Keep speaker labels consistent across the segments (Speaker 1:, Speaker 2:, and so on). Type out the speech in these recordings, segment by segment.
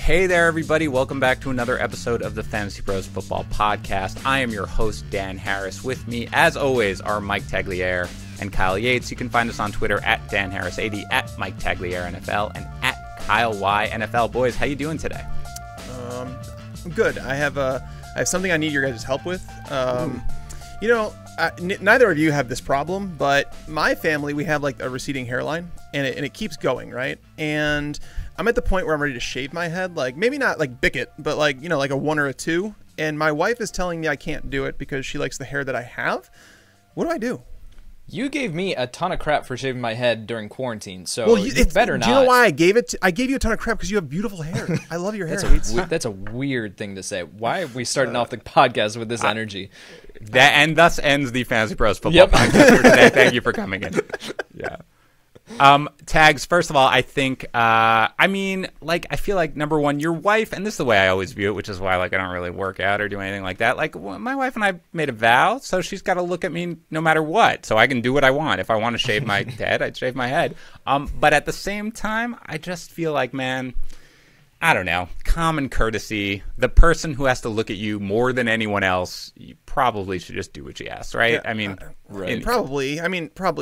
Speaker 1: Hey there, everybody. Welcome back to another episode of the Fantasy Pros Football Podcast. I am your host, Dan Harris. With me, as always, are Mike Tagliere and Kyle Yates. You can find us on Twitter at DanHarris80, at Mike Tagliere NFL, and at Kyle Y NFL. Boys, how you doing today?
Speaker 2: I'm good. I have something I need your guys' help with. Neither of you have this problem, but my family, we have like a receding hairline, and it keeps going, right? And I'm at the point where I'm ready to shave my head, like maybe not like Bickett, but like, like a 1 or a 2. And my wife is telling me I can't do it because she likes the hair that I have. What do I do?
Speaker 3: You gave me a ton of crap for shaving my head during quarantine, so you better not.
Speaker 2: Do you know why I gave it? I gave you a ton of crap because you have beautiful hair. I love your hair.
Speaker 3: That's a weird thing to say. Why are we starting off the podcast with this energy?
Speaker 1: And thus ends the Fantasy Pros Football Podcast for today. Thank you for coming in. Yeah. Tags, first of all, I think, I feel like, number one, your wife, and this is the way I always view it, which is why, I don't really work out or do anything like that. My wife and I made a vow, so she's got to look at me no matter what, so I can do what I want. If I want to shave my head, I'd shave my head. But at the same time, I just feel like, man, I don't know, common courtesy, the person who has to look at you more than anyone else, you probably should just do what you ask, right?
Speaker 2: Yeah, probably,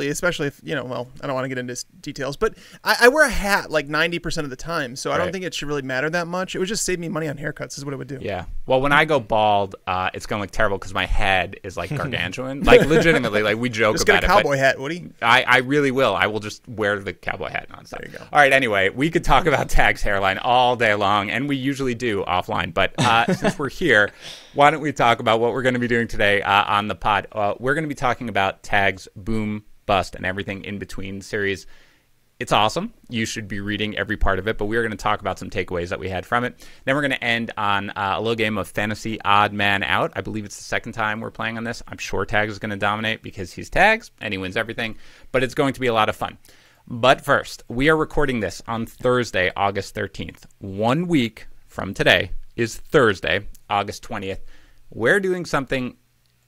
Speaker 2: especially if, I don't want to get into details, but I wear a hat like 90% of the time, so I don't think it should really matter that much. It would just save me money on haircuts is what it would do.
Speaker 1: Yeah. Well, when I go bald, it's going to look terrible because my head is like gargantuan. Legitimately, we joke
Speaker 2: just
Speaker 1: about it.
Speaker 2: Just get a cowboy hat, Woody.
Speaker 1: I really will. I will just wear the cowboy hat nonstop.
Speaker 2: There you go.
Speaker 1: All right, anyway, we could talk about Tag's hairline all day long, and we usually do offline, but since we're here, why don't we talk about what we're going to be doing today on the pod? We're going to be talking about Tag's Boom, Bust, and everything in between series. It's awesome. You should be reading every part of it, but we're going to talk about some takeaways that we had from it. Then we're going to end on a little game of Fantasy Odd Man Out. I believe it's the second time we're playing on this. I'm sure Tags is going to dominate because he's Tags and he wins everything, but it's going to be a lot of fun. But first, we are recording this on Thursday, August 13th. 1 week from today is Thursday, August 20th. We're doing something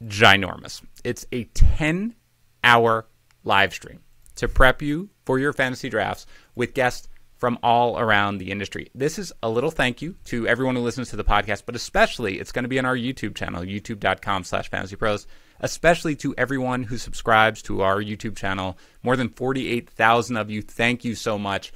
Speaker 1: ginormous. It's a 10-hour live stream to prep you for your fantasy drafts with guests from all around the industry. This is a little thank you to everyone who listens to the podcast, but especially it's going to be on our YouTube channel, youtube.com/fantasypros, especially to everyone who subscribes to our YouTube channel. More than 48,000 of you. Thank you so much.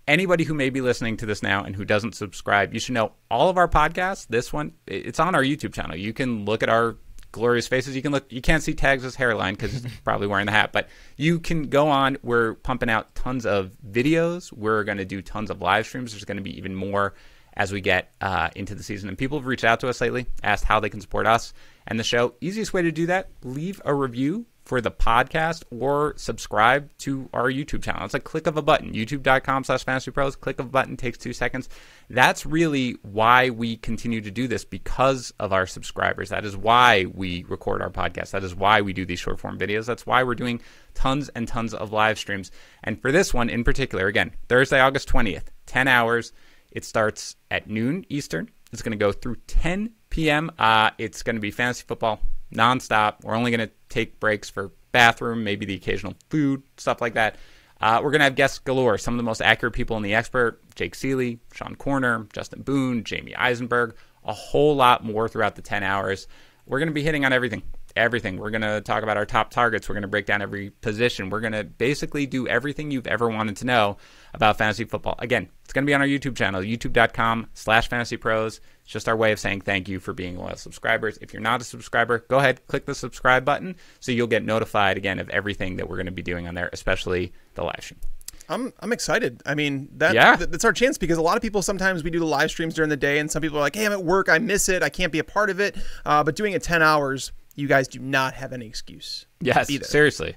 Speaker 1: Anybody who may be listening to this now and who doesn't subscribe, you should know all of our podcasts, this one, it's on our YouTube channel. You can look at our glorious faces. You can't see Tags' hairline because he's probably wearing the hat, but you can go on. We're pumping out tons of videos. We're going to do tons of live streams. There's going to be even more as we get into the season. And people have reached out to us lately, asked how they can support us and the show. Easiest way to do that, leave a review for the podcast or subscribe to our YouTube channel. It's a click of a button, youtube.com/fantasypros. Click of a button, takes 2 seconds. That's really why we continue to do this, because of our subscribers. That is why we record our podcast. That is why we do these short form videos. That's why we're doing tons and tons of live streams. And for this one in particular, again, Thursday, August 20th, 10 hours. It starts at noon Eastern. It's going to go through 10 p.m. It's going to be fantasy football nonstop. We're only going to take breaks for bathroom, maybe the occasional food, stuff like that. We're going to have guests galore. Some of the most accurate people in the expert: Jake Seeley, Sean Corner, Justin Boone, Jamie Eisenberg, a whole lot more throughout the 10 hours. We're going to be hitting on everything. We're going to talk about our top targets. We're going to break down every position. We're going to basically do everything you've ever wanted to know about fantasy football. Again, it's going to be on our YouTube channel, youtube.com/fantasypros. It's just our way of saying thank you for being loyal subscribers. If you're not a subscriber, go ahead, click the subscribe button so you'll get notified again of everything that we're going to be doing on there, especially the live stream.
Speaker 2: I'm excited. I mean, that's our chance, because a lot of people, sometimes we do the live streams during the day and some people are like, hey, I'm at work, I miss it, I can't be a part of it. But doing it 10 hours, you guys do not have any excuse.
Speaker 1: Yes, seriously.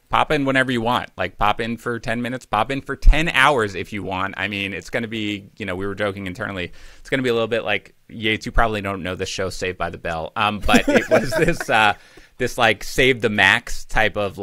Speaker 1: Pop in whenever you want. Like, pop in for 10 minutes, pop in for 10 hours if you want. I mean, it's going to be, we were joking internally, it's going to be a little bit like, Yates, you probably don't know this show, Saved by the Bell, but it was this like Save the Max type of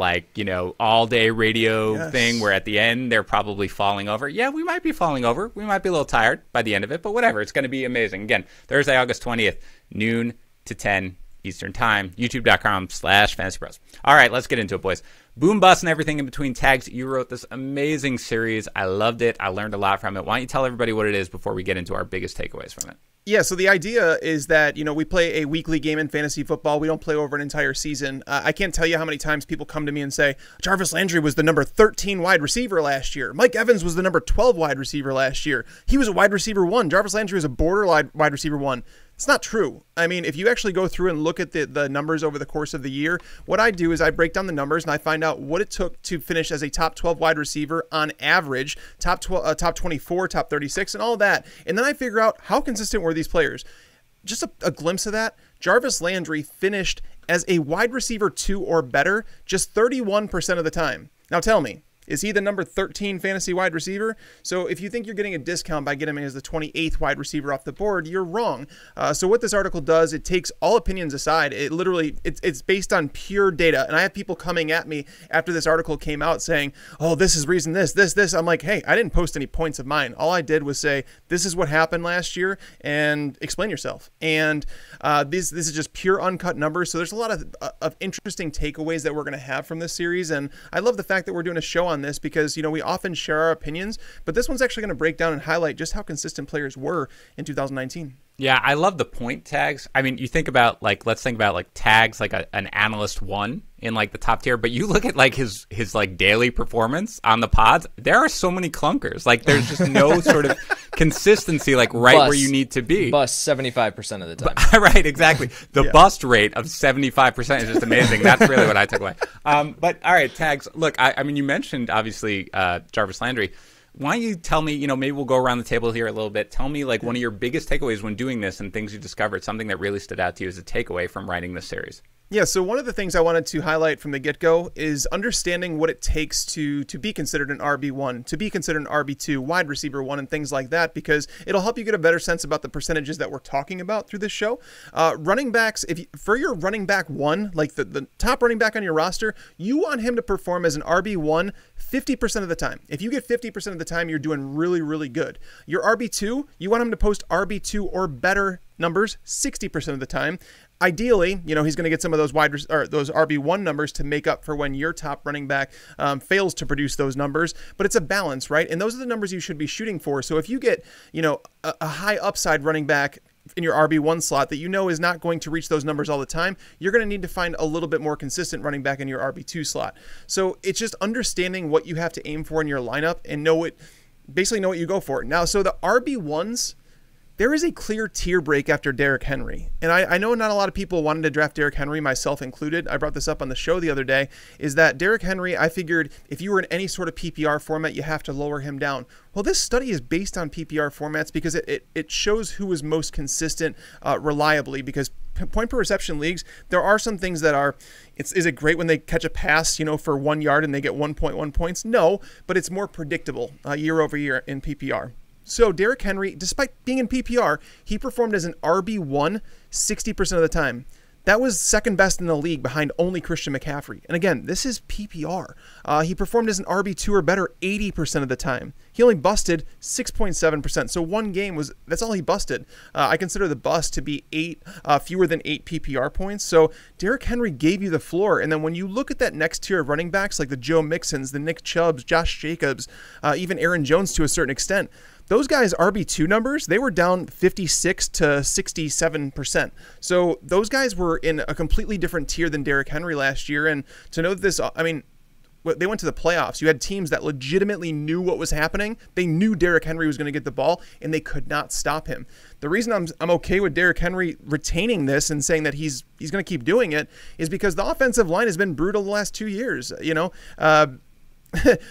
Speaker 1: all day radio thing where at the end they're probably falling over. Yeah, we might be falling over. We might be a little tired by the end of it, but whatever. It's going to be amazing. Again, Thursday, August 20th, noon to 10 Eastern Time, youtube.com/FantasyPros. All right, let's get into it, boys. Boom, bust, and everything in between. Tags, you wrote this amazing series. I loved it. I learned a lot from it. Why don't you tell everybody what it is before we get into our biggest takeaways from it?
Speaker 2: Yeah, so the idea is that, we play a weekly game in fantasy football. We don't play over an entire season. I can't tell you how many times people come to me and say, Jarvis Landry was the number 13 wide receiver last year. Mike Evans was the number 12 wide receiver last year. He was a wide receiver 1. Jarvis Landry was a borderline wide receiver 1. It's not true. I mean, if you actually go through and look at the numbers over the course of the year, what I do is I break down the numbers and I find out what it took to finish as a top 12 wide receiver on average, top 24, top 36, and all of that. And then I figure out how consistent were these players. Just a glimpse of that. Jarvis Landry finished as a wide receiver 2 or better just 31% of the time. Now tell me, is he the number 13 fantasy wide receiver? So if you think you're getting a discount by getting him as the 28th wide receiver off the board, you're wrong. So what this article does, it takes all opinions aside. It literally, it's based on pure data. And I have people coming at me after this article came out saying, oh, this is reason this. I'm like, hey, I didn't post any points of mine. All I did was say, this is what happened last year and explain yourself. And this is just pure uncut numbers. So there's a lot of interesting takeaways that we're going to have from this series. And I love the fact that we're doing a show on this because, we often share our opinions, but this one's actually going to break down and highlight just how consistent players were in 2019.
Speaker 1: Yeah, I love the point tags. I mean, you think about let's think about tags like an analyst 1 in the top tier, but you look at his daily performance on the pods, there are so many clunkers. There's just no sort of consistency where you need to be.
Speaker 3: Bust 75% of the time.
Speaker 1: Right, exactly. The bust rate of 75% is just amazing. That's really what I took away. But all right, Tags, look, I mean, you mentioned obviously Jarvis Landry. Why don't you tell me, maybe we'll go around the table here a little bit. Tell me one of your biggest takeaways when doing this and things you discovered, something that really stood out to you as a takeaway from writing this series.
Speaker 2: Yeah, so one of the things I wanted to highlight from the get-go is understanding what it takes to be considered an RB1, to be considered an RB2, wide receiver 1, and things like that, because it'll help you get a better sense about the percentages that we're talking about through this show. Running backs, for your running back 1, the top running back on your roster, you want him to perform as an RB1 50% of the time. If you get 50% of the time, you're doing really, really good. Your RB2, you want him to post RB2 or better numbers 60% of the time. Ideally, he's going to get some of those those RB1 numbers to make up for when your top running back fails to produce those numbers. But it's a balance, right? And those are the numbers you should be shooting for. So if you get, a high upside running back in your RB1 slot that is not going to reach those numbers all the time, you're going to need to find a little bit more consistent running back in your RB2 slot. So it's just understanding what you have to aim for in your lineup and basically know what you go for. Now, so the RB1s, there is a clear tier break after Derrick Henry. And I know not a lot of people wanted to draft Derrick Henry, myself included. I brought this up on the show the other day, is that Derrick Henry, I figured if you were in any sort of PPR format, you have to lower him down. Well, this study is based on PPR formats because it shows who is most consistent reliably, because point per reception leagues, there are some things that are, is it great when they catch a pass, for 1 yard and they get 1.1 points? No, but it's more predictable year over year in PPR. So Derrick Henry, despite being in PPR, he performed as an RB1 60% of the time. That was second best in the league behind only Christian McCaffrey. And again, this is PPR. He performed as an RB2 or better 80% of the time. He only busted 6.7%. So one game that's all he busted. I consider the bust to be fewer than 8 PPR points. So Derrick Henry gave you the floor. And then when you look at that next tier of running backs like the Joe Mixons, the Nick Chubbs, Josh Jacobs, even Aaron Jones to a certain extent, those guys' RB2 numbers, they were down 56 to 67%. So those guys were in a completely different tier than Derrick Henry last year. And to know this, I mean, they went to the playoffs. You had teams that legitimately knew what was happening. They knew Derrick Henry was going to get the ball, and they could not stop him. The reason I'm okay with Derrick Henry retaining this and saying that he's going to keep doing it is because the offensive line has been brutal the last 2 years.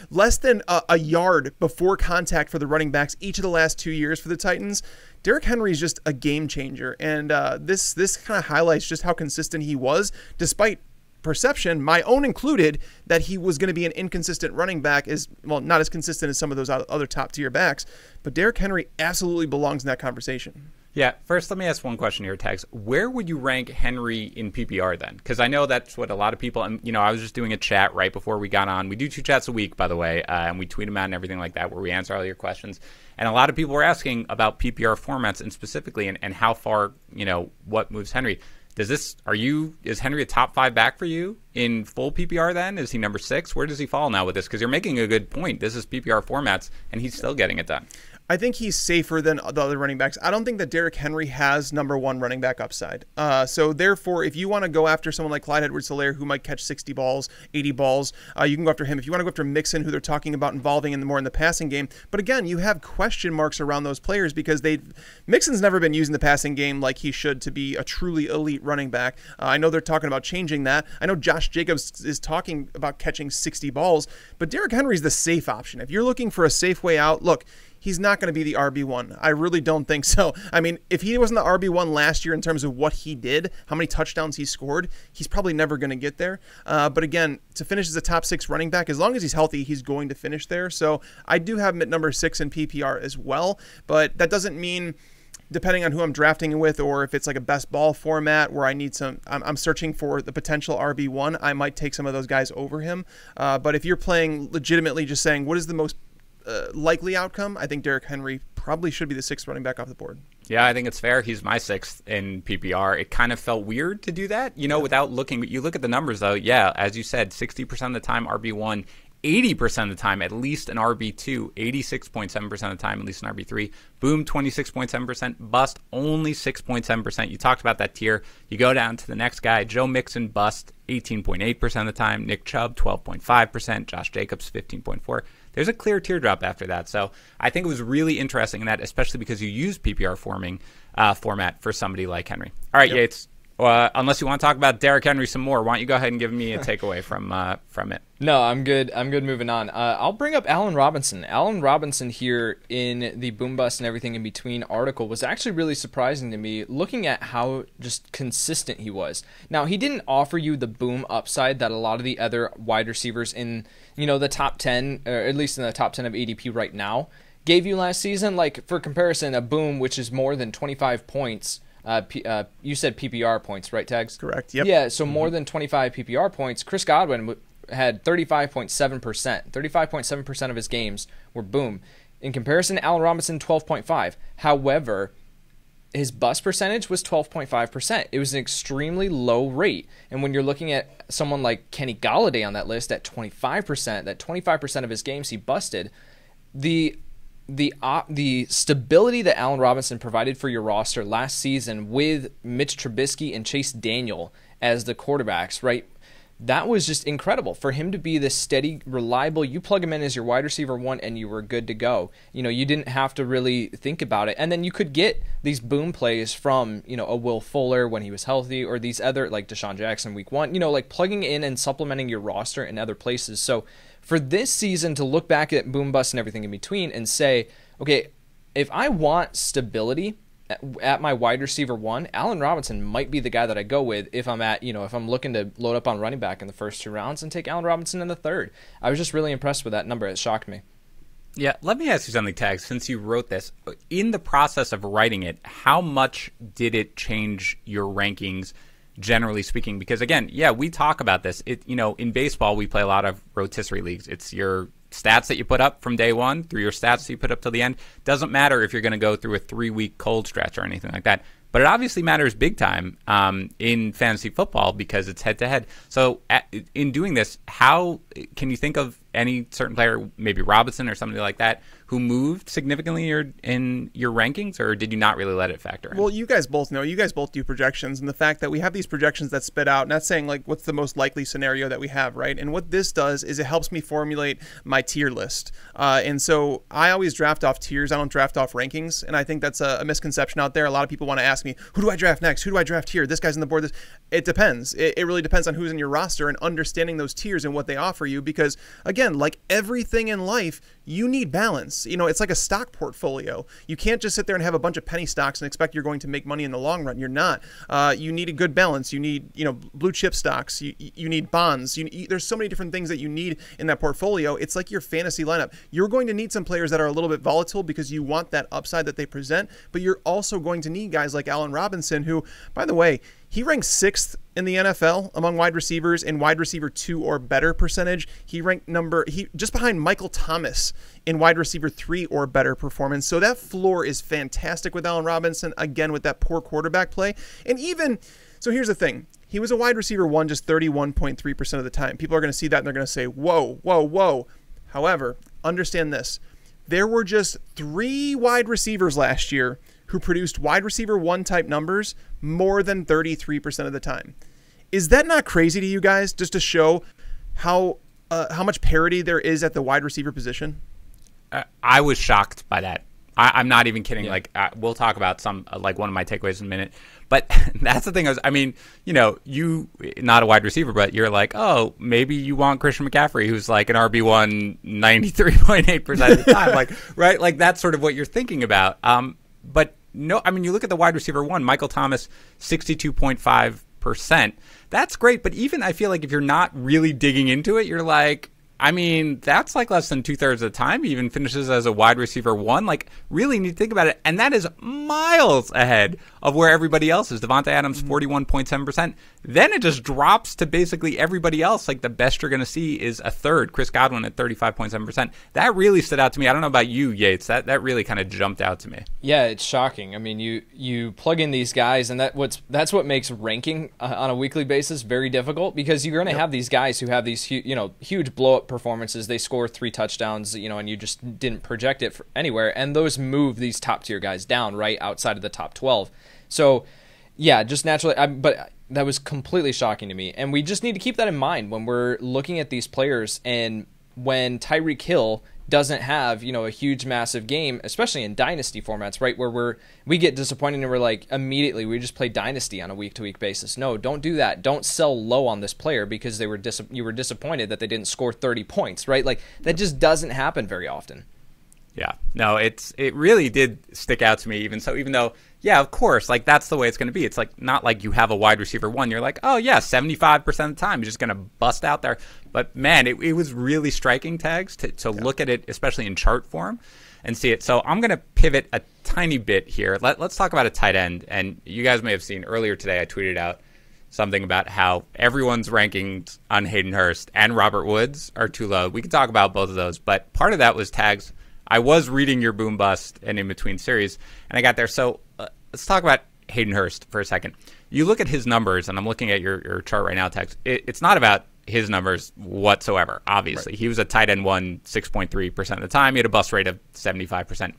Speaker 2: Less than a yard before contact for the running backs each of the last 2 years for the Titans. Derrick Henry is just a game changer, and this kind of highlights just how consistent he was, despite perception, my own included, that he was going to be an inconsistent running back, not as consistent as some of those other top tier backs. But Derrick Henry absolutely belongs in that conversation.
Speaker 1: Yeah, first let me ask one question here, Tags. Where would you rank Henry in PPR then? Because I know that's what a lot of people, and I was just doing a chat right before we got on. We do 2 chats a week, by the way, and we tweet them out and everything like that where we answer all your questions. And a lot of people were asking about PPR formats and specifically and how far, what moves Henry. Is Henry a top 5 back for you in full PPR then? Is he number 6? Where does he fall now with this? Because you're making a good point. This is PPR formats, and he's still getting it done.
Speaker 2: I think he's safer than the other running backs. I don't think that Derrick Henry has number 1 running back upside. So therefore, if you want to go after someone like Clyde Edwards-Helaire, who might catch 60 balls, 80 balls, you can go after him. If you want to go after Mixon, who they're talking about involving more in the passing game. But again, you have question marks around those players because Mixon's never been using the passing game like he should to be a truly elite running back. I know they're talking about changing that. I know Josh Jacobs is talking about catching 60 balls, but Derrick Henry's the safe option. If you're looking for a safe way out, look, he's not going to be the RB1. I really don't think so. I mean, if he wasn't the RB1 last year in terms of what he did, how many touchdowns he scored, he's probably never going to get there. But again, to finish as a top 6 running back, as long as he's healthy, he's going to finish there. So I do have him at number 6 in PPR as well. But that doesn't mean, depending on who I'm drafting with, or if it's like a best ball format where I'm searching for the potential RB1, I might take some of those guys over him. But if you're playing legitimately just saying, what is the most likely outcome, I think Derrick Henry probably should be the 6th running back off the board.
Speaker 1: Yeah, I think it's fair. He's my 6th in PPR. It kind of felt weird to do that, without looking. You look at the numbers, though. Yeah, as you said, 60% of the time RB1, 80% of the time at least an RB2, 86.7% of the time at least an RB3. Boom, 26.7%. Bust, only 6.7%. You talked about that tier. You go down to the next guy, Joe Mixon, bust, 18.8% of the time. Nick Chubb, 12.5%. Josh Jacobs, 15.4%. There's a clear teardrop after that. So I think it was really interesting in that, especially because you use PPR format for somebody like Henry. All right, yep. Yates. Unless you want to talk about Derrick Henry some more, why don't you go ahead and give me a takeaway from it?
Speaker 3: No, I'm good. I'm good moving on. I'll bring up Allen Robinson. Allen Robinson here in the Boom Bust and Everything in Between article was actually really surprising to me, looking at how just consistent he was. Now, he didn't offer you the boom upside that a lot of the other wide receivers in the top 10, or at least in the top 10 of ADP right now, gave you last season. Like, for comparison, a boom, which is more than 25 points. You said PPR points, right, Tags?
Speaker 2: Correct, yep.
Speaker 3: Yeah, so more than 25 PPR points. Chris Godwin had 35.7%. 35.7% of his games were boom. In comparison, Allen Robinson, 12.5. However, his bust percentage was 12.5%. It was an extremely low rate. And when you're looking at someone like Kenny Golladay on that list at 25%, that 25% of his games he busted, the stability that Allen Robinson provided for your roster last season with Mitch Trubisky and Chase Daniel as the quarterbacks, right? That was just incredible for him to be this steady, reliable. You plug him in as your wide receiver 1 and you were good to go. You didn't have to really think about it. And then you could get these boom plays from, a Will Fuller when he was healthy, or these other, like Deshaun Jackson week 1, like plugging in and supplementing your roster in other places. So for this season to look back at Boom Bust and Everything in Between and say, okay, if I want stability at my wide receiver 1, Allen Robinson might be the guy that I go with if I'm if I'm looking to load up on running back in the first 2 rounds and take Allen Robinson in the 3rd. I was just really impressed with that number. It shocked me.
Speaker 1: Yeah, let me ask you something, Tag. Since you wrote this, in the process of writing it, how much did it change your rankings, generally speaking? Because again, yeah, we talk about this. In baseball, we play a lot of rotisserie leagues. It's your stats that you put up from day 1 through your stats that you put up till the end. Doesn't matter if you're going to go through a 3-week cold stretch or anything like that. But it obviously matters big time in fantasy football because it's head-to-head. So in doing this, how can you think of any certain player, maybe Robinson or somebody like that, who moved significantly in your rankings, or did you not really let it factor in?
Speaker 2: Well, you guys both know. You guys both do projections, and the fact that we have these projections that spit out, not saying like what's the most likely scenario that we have, right? And what this does is it helps me formulate my tier list. And so I always draft off tiers. I don't draft off rankings, and I think that's a misconception out there. A lot of people want to ask me, who do I draft next? Who do I draft here? This guy's on the board. It depends. It really depends on who's in your roster and understanding those tiers and what they offer you, because again, like everything in life, you need balance. It's like a stock portfolio. You can't just sit there and have a bunch of penny stocks and expect you're going to make money in the long run. You're not. You need a good balance. You need, blue chip stocks. You need bonds. There's so many different things that you need in that portfolio. It's like your fantasy lineup. You're going to need some players that are a little bit volatile because you want that upside that they present, but you're also going to need guys like Allen Robinson, who, by the way, he ranks 6th in the NFL among wide receivers in wide receiver 2 or better percentage. He ranked just behind Michael Thomas in wide receiver 3 or better performance. So that floor is fantastic with Allen Robinson, again, with that poor quarterback play. And even So here's the thing. He was a wide receiver 1 just 31.3% of the time. People are going to see that and they're going to say, whoa, whoa, whoa. However, understand this. There were just 3 wide receivers last year who produced wide receiver 1 type numbers more than 33% of the time. Is that not crazy to you guys, just to show how much parity there is at the wide receiver position?
Speaker 1: I was shocked by that. I'm not even kidding. Yeah. Like, we'll talk about some, like one of my takeaways in a minute. But that's the thing. You not a wide receiver, but you're like, oh, maybe you want Christian McCaffrey, who's like an RB1 93.8% of the time. Like, right? Like, that's sort of what you're thinking about. But no, you look at the wide receiver 1, Michael Thomas, 62.5%. That's great. But even I feel like if you're not really digging into it, you're like, that's like less than 2/3 of the time he even finishes as a wide receiver 1. Like, really need to think about it. And that is miles ahead of where everybody else is. Devontae Adams, 41.7%. Then it just drops to basically everybody else. Like, the best you're going to see is a third, Chris Godwin at 35.7%. That really stood out to me. I don't know about you, Yates. That really kind of jumped out to me.
Speaker 3: Yeah, it's shocking. You plug in these guys, and that's what makes ranking on a weekly basis very difficult, because you're going to have these guys who have these huge blow-up performances. They score 3 touchdowns, and you just didn't project it anywhere, and those move these top tier guys down right outside of the top 12. So yeah, just naturally, but that was completely shocking to me, and we just need to keep that in mind when we're looking at these players. And when Tyreek Hill doesn't have a huge massive game, especially in dynasty formats, right, where we get disappointed and we're like, immediately we just play dynasty on a week-to-week basis. No, don't do that. Don't sell low on this player because you were disappointed that they didn't score 30 points, right? Like, that just doesn't happen very often.
Speaker 1: Yeah, no, it really did stick out to me. Even though, yeah, of course, like, that's the way it's going to be. It's like, not like you have a wide receiver 1. You're like, oh yeah, 75% of the time, you're just going to bust out there. But man, it was really striking, Tags, to look at it, especially in chart form, and see it. So I'm going to pivot a tiny bit here. Let's talk about a tight end. And you guys may have seen earlier today, I tweeted out something about how everyone's rankings on Haydenhurst and Robert Woods are too low. We could talk about both of those, but part of that was, Tags, I was reading your boom bust and in between series, and I got there. So let's talk about Haydenhurst for a second. You look at his numbers, and I'm looking at your chart right now, Tex. It's not about his numbers whatsoever, obviously. Right. He was a tight end 1 6.3% of the time. He had a bust rate of 75%.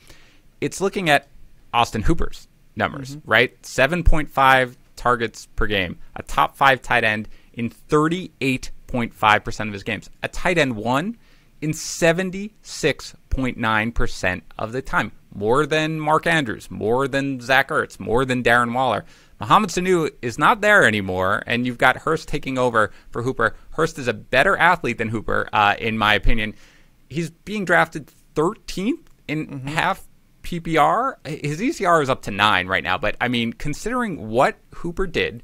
Speaker 1: It's looking at Austin Hooper's numbers, right? 7.5 targets per game, a top 5 tight end in 38.5% of his games. A tight end 1 in 76.9% of the time. More than Mark Andrews, more than Zach Ertz, more than Darren Waller. Mohamed Sanu is not there anymore, and you've got Hurst taking over for Hooper. Hurst is a better athlete than Hooper, in my opinion. He's being drafted 13th in half PPR. His ECR is up to 9 right now, but considering what Hooper did,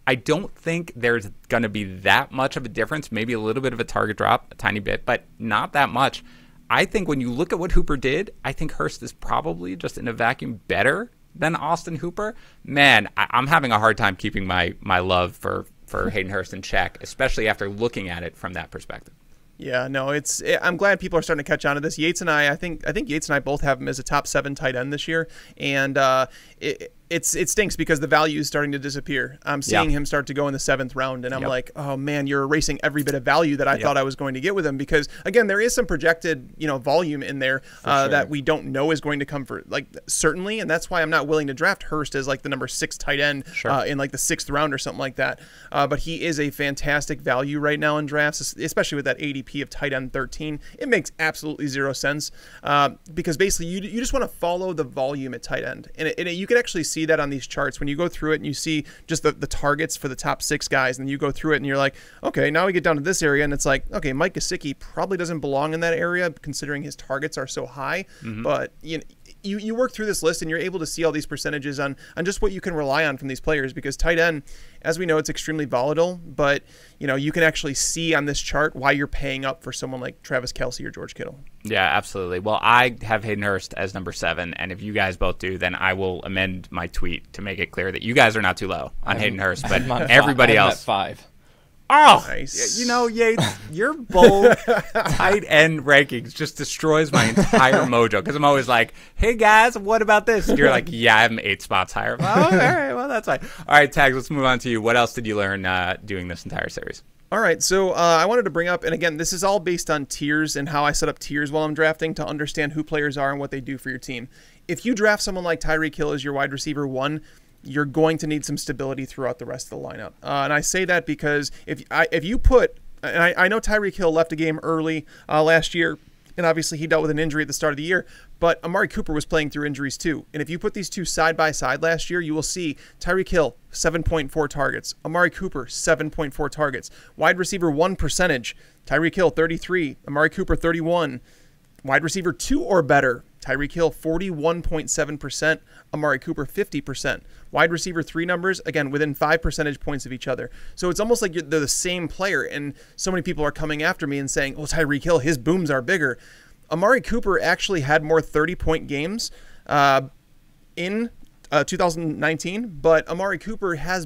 Speaker 1: I don't think there's going to be that much of a difference. Maybe a little bit of a target drop, a tiny bit, but not that much. I think when you look at what Hooper did, I think Hurst is probably just in a vacuum better than Austin Hooper. Man, I'm having a hard time keeping my love for Hayden Hurst in check, especially after looking at it from that perspective. Yeah, no, I'm glad people are starting to catch on to this. Yates and I think Yates and I both have him as a top 7 tight end this year, and it stinks because the value is starting to disappear. I'm seeing him start to go in the 7th round, and I'm like, oh man, you're erasing every bit of value that I thought I was going to get with him, because again, there is some projected volume in there that we don't know is going to come for, like, certainly, and that's why I'm not willing to draft Hurst as like the number 6 tight end in like the 6th round or something like that. But he is a fantastic value right now in drafts, especially with that ADP of tight end 13. It makes absolutely zero sense because basically you just want to follow the volume at tight end, and you can actually see that on these charts when you go through it and you see just the targets for the top 6 guys, and you go through it and you're like, okay, now we get down to this area, and it's like, okay, Mike Gesicki probably doesn't belong in that area considering his targets are so high, but you work through this list and you're able to see all these percentages on just what you can rely on from these players, because tight end, as we know, it's extremely volatile, but you can actually see on this chart why you're paying up for someone like Travis Kelce or George Kittle. Yeah, absolutely. Well, I have Haydenhurst as number 7, and if you guys both do, then I will amend my tweet to make it clear that you guys are not too low on Haydenhurst, but everybody else. 5. Oh,
Speaker 2: Nice.
Speaker 1: Yates, your bold tight end rankings just destroys my entire mojo because I'm always like, hey, guys, what about this? And you're like, yeah, I'm 8 spots higher. Oh, all right, well, that's fine. All right, Tags, let's move on to you. What else did you learn doing this entire series?
Speaker 2: All right, so I wanted to bring up, and again, this is all based on tiers and how I set up tiers while I'm drafting to understand who players are and what they do for your team. If you draft someone like Tyreek Hill as your wide receiver 1, you're going to need some stability throughout the rest of the lineup. And I say that because if you put, and I know Tyreek Hill left a game early last year, and obviously he dealt with an injury at the start of the year, but Amari Cooper was playing through injuries too. And if you put these two side by side last year, you will see Tyreek Hill, 7.4 targets. Amari Cooper, 7.4 targets. Wide receiver 1 percentage, Tyreek Hill, 33. Amari Cooper, 31. Wide receiver 2 or better, Tyreek Hill, 41.7%. Amari Cooper, 50%. Wide receiver 3 numbers, again, within 5 percentage points of each other. So it's almost like they're the same player. And so many people are coming after me and saying, well, Tyreek Hill, his booms are bigger. Amari Cooper actually had more 30-point games in 2019, but Amari Cooper has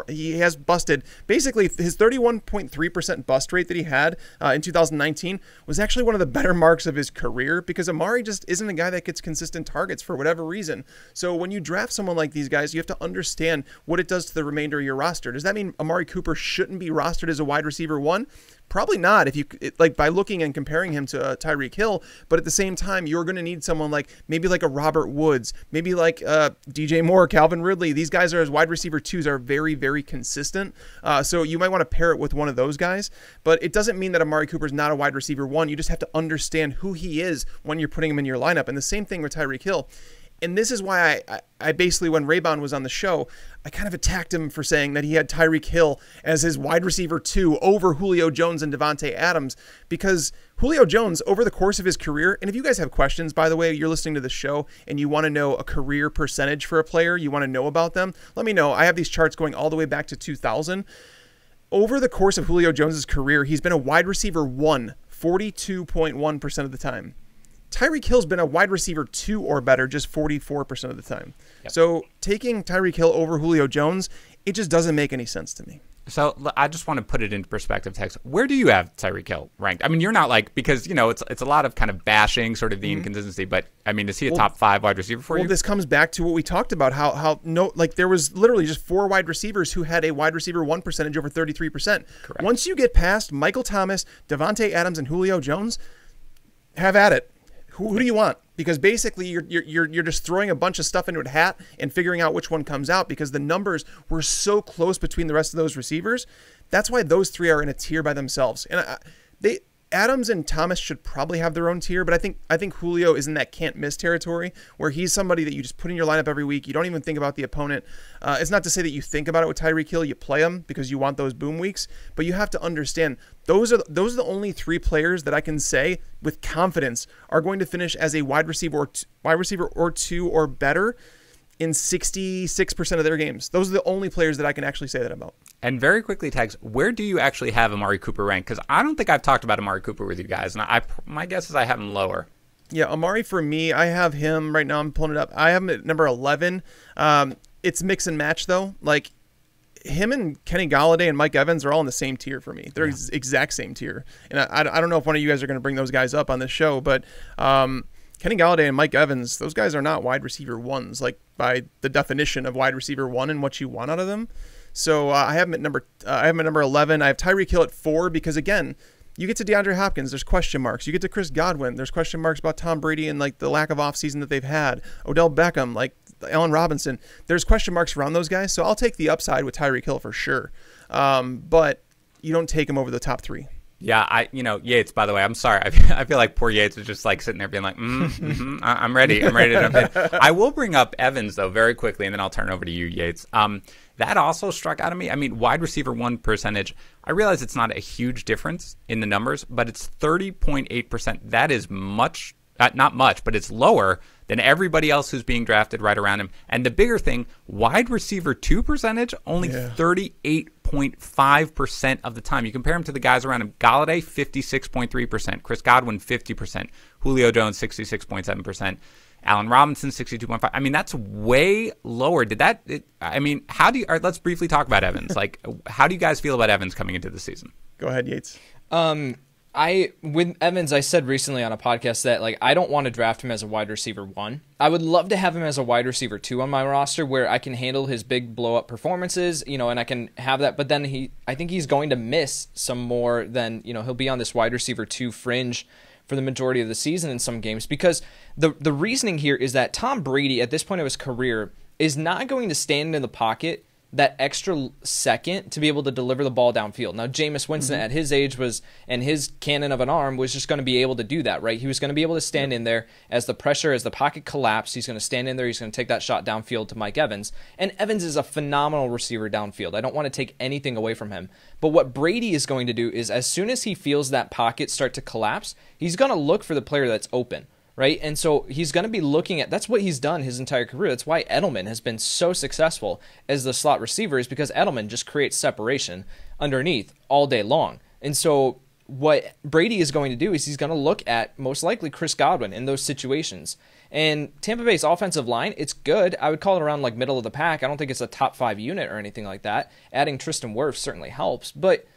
Speaker 2: He has busted. Basically, his 31.3% bust rate that he had in 2019 was actually one of the better marks of his career because Amari just isn't a guy that gets consistent targets for whatever reason. So when you draft someone like these guys, you have to understand what it does to the remainder of your roster. Does that mean Amari Cooper shouldn't be rostered as a wide receiver 1? Probably not if you like by looking and comparing him to Tyreek Hill, but at the same time, you're going to need someone like maybe like a Robert Woods, maybe like DJ Moore, Calvin Ridley. These guys are as wide receiver 2s are very, very consistent. So you might want to pair it with one of those guys, but it doesn't mean that Amari Cooper is not a wide receiver 1. You just have to understand who he is when you're putting him in your lineup. And the same thing with Tyreek Hill. And this is why I basically, when Raybon was on the show, I kind of attacked him for saying that he had Tyreek Hill as his wide receiver 2 over Julio Jones and Devontae Adams, because Julio Jones, over the course of his career, and if you guys have questions, by the way, you're listening to the show and you want to know a career percentage for a player, you want to know about them, let me know. I have these charts going all the way back to 2000. Over the course of Julio Jones's career, he's been a wide receiver 1, 42.1% of the time. Tyreek Hill's been a wide receiver 2 or better just 44% of the time. Yep. So taking Tyreek Hill over Julio Jones, it just doesn't make any sense to me.
Speaker 1: So I just want to put it into perspective, Tex. Where do you have Tyreek Hill ranked? I mean, you're not like, because, it's a lot of kind of bashing sort of the inconsistency, but I mean, is he a top 5 wide receiver for you?
Speaker 2: Well, this comes back to what we talked about, how there was literally just 4 wide receivers who had a wide receiver 1 percentage over 33%.
Speaker 1: Correct.
Speaker 2: Once you get past Michael Thomas, Devontae Adams, and Julio Jones, have at it. Who do you want? Because basically you're just throwing a bunch of stuff into a hat and figuring out which one comes out because the numbers were so close between the rest of those receivers. That's why those 3 are in a tier by themselves. And Adams and Thomas should probably have their own tier, but I think Julio is in that can't miss territory where he's somebody that you just put in your lineup every week. You don't even think about the opponent. It's not to say that you think about it with Tyreek Hill. You play him because you want those boom weeks, but you have to understand those are the only 3 players that I can say with confidence are going to finish as a wide receiver or 2 or better in 66% of their games. Those are the only players that I can actually say that about.
Speaker 1: And very quickly, Tags, where do you actually have Amari Cooper ranked? Because I don't think I've talked about Amari Cooper with you guys, and my guess is I have him lower.
Speaker 2: Yeah, Amari for me, I have him right now. I'm pulling it up. I have him at number 11. It's mix and match though. Like him and Kenny Golladay and Mike Evans are all in the same tier for me. They're exact same tier. And I don't know if one of you guys are going to bring those guys up on this show, but Kenny Golladay and Mike Evans, those guys are not wide receiver 1s, like by the definition of wide receiver 1 and what you want out of them. So I have him at number 11. I have Tyreek Hill at 4 because again, you get to DeAndre Hopkins, there's question marks. You get to Chris Godwin, there's question marks about Tom Brady and like the lack of offseason that they've had. Odell Beckham, like Allen Robinson, there's question marks around those guys. So I'll take the upside with Tyreek Hill for sure. But you don't take him over the top 3.
Speaker 1: Yeah, Yates, by the way, I'm sorry. I feel like poor Yates is just like sitting there being like, I'm ready. I'm ready to jump in. I will bring up Evans, though, very quickly, and then I'll turn it over to you, Yates. That also struck out at me. I mean, wide receiver 1 percentage, I realize it's not a huge difference in the numbers, but it's 30.8%. That is much, not much, but it's lower than everybody else who's being drafted right around him. And the bigger thing, wide receiver 2 percentage, only 38.5% of the time. You compare him to the guys around him. Golladay, 56.3%. Chris Godwin, 50%. Julio Jones, 66.7%. Allen Robinson, 62.5. I mean, that's way lower. How do you, all right, let's briefly talk about Evans. Like, how do you guys feel about Evans coming into the season?
Speaker 2: Go ahead, Yates.
Speaker 3: With Evans, I said recently on a podcast that I don't want to draft him as a wide receiver 1. I would love to have him as a wide receiver 2 on my roster where I can handle his big blow up performances, and I can have that. But then I think he's going to miss some more than, he'll be on this wide receiver 2 fringe for the majority of the season in some games, because the reasoning here is that Tom Brady at this point of his career is not going to stand in the pocket that extra second to be able to deliver the ball downfield. Now, Jameis Winston at his age and his cannon of an arm was just going to be able to do that, right? He was going to be able to stand in there as the pocket collapsed. He's going to stand in there. He's going to take that shot downfield to Mike Evans. And Evans is a phenomenal receiver downfield. I don't want to take anything away from him. But what Brady is going to do is as soon as he feels that pocket start to collapse, he's going to look for the player that's open. Right? And so he's going to be looking at, that's what he's done his entire career. That's why Edelman has been so successful as the slot receiver, is because Edelman just creates separation underneath all day long. And so what Brady is going to do is he's going to look at most likely Chris Godwin in those situations. And Tampa Bay's offensive line, it's good. I would call it around middle of the pack. I don't think it's a top 5 unit or anything like that. Adding Tristan Wirfs certainly helps, but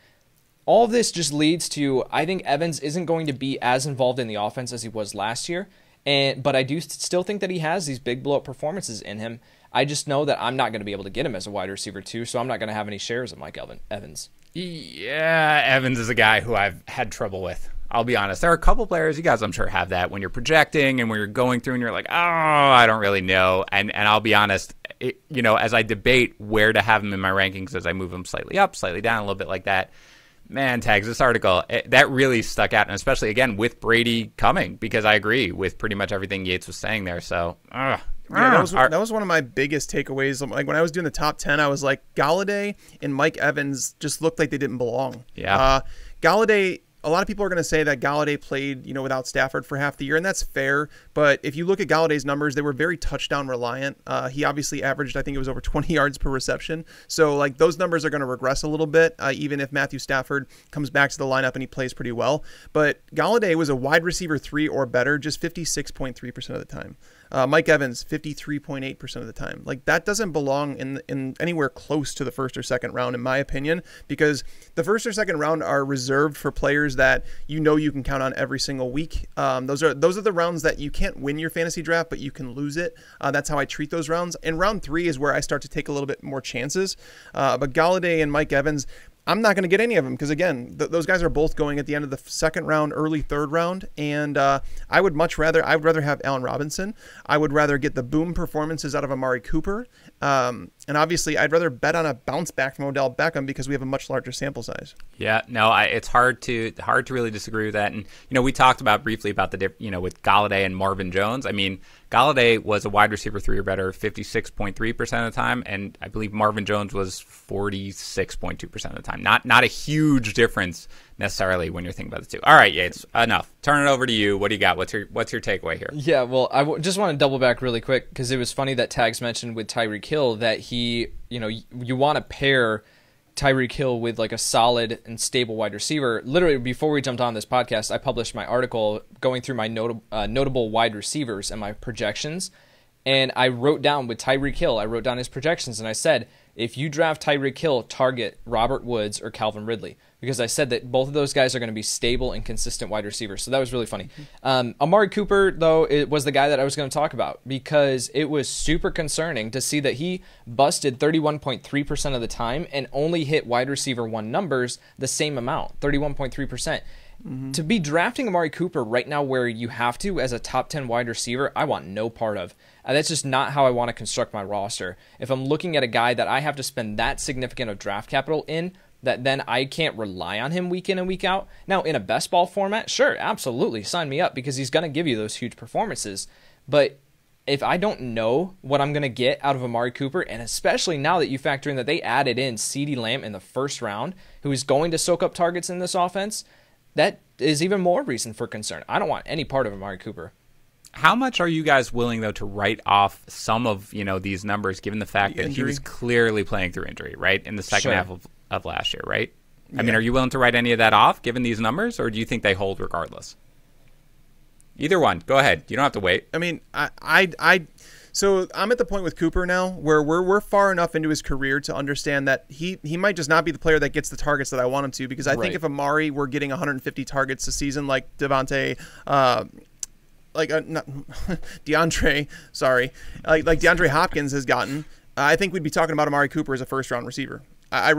Speaker 3: all of this just leads to, I think Evans isn't going to be as involved in the offense as he was last year, but I do still think that he has these big blow-up performances in him. I just know that I'm not going to be able to get him as a wide receiver 2, so I'm not going to have any shares of Mike Evans.
Speaker 1: Yeah, Evans is a guy who I've had trouble with. I'll be honest. There are a couple players, you guys I'm sure have that, when you're projecting and when you're going through and you're like, oh, I don't really know. And I'll be honest, as I debate where to have him in my rankings, as I move him slightly up, slightly down, a little bit like that, man, Tags, this article, that really stuck out, and especially, again, with Brady coming, because I agree with pretty much everything Yates was saying there. So,
Speaker 2: that was one of my biggest takeaways. Like, when I was doing the top 10, I was like, Golladay and Mike Evans just looked like they didn't belong.
Speaker 1: Yeah.
Speaker 2: Golladay, a lot of people are going to say that Golladay played, without Stafford for half the year, and that's fair. But if you look at Galladay's numbers, they were very touchdown reliant. He obviously averaged, I think it was over 20 yards per reception. So those numbers are going to regress a little bit, even if Matthew Stafford comes back to the lineup and he plays pretty well. But Golladay was a wide receiver 3 or better just 56.3% of the time. Mike Evans, 53.8% of the time. That doesn't belong in anywhere close to the first or second round, in my opinion, because the first or second round are reserved for players that you can count on every single week. Those are the rounds that you can't win your fantasy draft, but you can lose it. That's how I treat those rounds. And round 3 is where I start to take a little bit more chances. But Golladay and Mike Evans, I'm not going to get any of them because, again, those guys are both going at the end of the second round, early third round, and I would rather have Allen Robinson. I would rather get the boom performances out of Amari Cooper, and obviously I'd rather bet on a bounce back from Odell Beckham because we have a much larger sample size.
Speaker 1: Yeah, no, it's hard to really disagree with that. And we talked briefly about with Golladay and Marvin Jones. I mean, Golladay was a wide receiver 3 or better 56.3% of the time, and I believe Marvin Jones was 46.2% of the time. Not a huge difference necessarily when you're thinking about the two. All right, Yates, enough. Turn it over to you. What do you got? What's your takeaway here?
Speaker 3: Yeah, well, just want to double back really quick because it was funny that Tags mentioned with Tyreek Hill that he, you want to pair Tyreek Hill with a solid and stable wide receiver. Literally, before we jumped on this podcast, I published my article going through my notable wide receivers and my projections. And I wrote down with Tyreek Hill, I wrote down his projections, and I said, if you draft Tyreek Hill, target Robert Woods or Calvin Ridley, because I said that both of those guys are going to be stable and consistent wide receivers. So that was really funny. Amari Cooper, though, it was the guy that I was going to talk about because it was super concerning to see that he busted 31.3% of the time and only hit wide receiver 1 numbers the same amount, 31.3%. To be drafting Amari Cooper right now where you have to as a top 10 wide receiver, I want no part of. That's just not how I want to construct my roster. If I'm looking at a guy that I have to spend that significant of draft capital in, that then I can't rely on him week in and week out. Now, in a best ball format, sure, absolutely, sign me up because he's going to give you those huge performances. But if I don't know what I'm going to get out of Amari Cooper, and especially now that you factor in that they added in CeeDee Lamb in the first round, who is going to soak up targets in this offense, that is even more reason for concern. I don't want any part of Amari Cooper.
Speaker 1: How much are you guys willing, though, to write off some of these numbers, given the fact that he was clearly playing through injury, right, in the second half of last year, right? Yeah. I mean, are you willing to write any of that off, given these numbers, or do you think they hold regardless? Either one. Go ahead. You don't have to wait.
Speaker 2: I mean, so I'm at the point with Cooper now where we're far enough into his career to understand that he might just not be the player that gets the targets that I want him to, because I think if Amari were getting 150 targets a season like DeAndre, DeAndre Hopkins has gotten, I think we'd be talking about Amari Cooper as a first-round receiver. I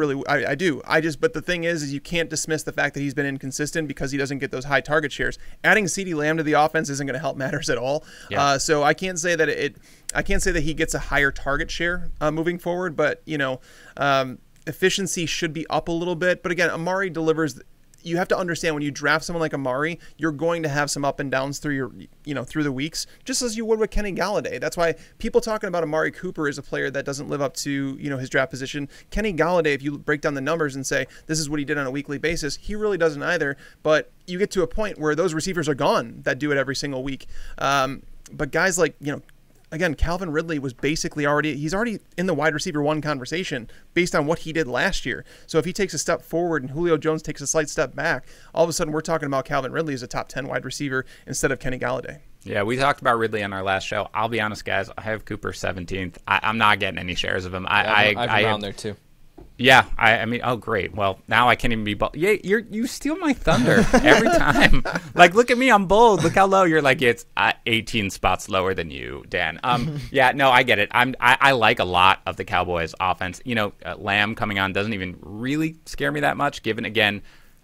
Speaker 2: do. But the thing is you can't dismiss the fact that he's been inconsistent because he doesn't get those high target shares. Adding CeeDee Lamb to the offense isn't going to help matters at all. Yeah. So I can't say that he gets a higher target share moving forward, but efficiency should be up a little bit. But again, Amari delivers. You have to understand, when you draft someone like Amari, you're going to have some up and downs through through the weeks, just as you would with Kenny Golladay. That's why people talking about Amari Cooper is a player that doesn't live up to, his draft position. Kenny Golladay, if you break down the numbers and say this is what he did on a weekly basis, he really doesn't either. But you get to a point where those receivers are gone that do it every single week. But guys like, again, Calvin Ridley was basically he's already in the wide receiver one conversation based on what he did last year. So if he takes a step forward and Julio Jones takes a slight step back, all of a sudden we're talking about Calvin Ridley as a top 10 wide receiver instead of Kenny Golladay.
Speaker 1: Yeah, we talked about Ridley on our last show. I'll be honest, guys, I have Cooper 17th. I'm not getting any shares of him.
Speaker 3: I have around there too.
Speaker 1: Yeah, I mean, oh great. Well, now I can't even be bold. Yeah, you steal my thunder every time. Like, look at me, I'm bold. Look how low you're. Like, it's 18 spots lower than you, Dan. Yeah, no, I get it. I like a lot of the Cowboys' offense. Lamb coming on doesn't even really scare me that much, given again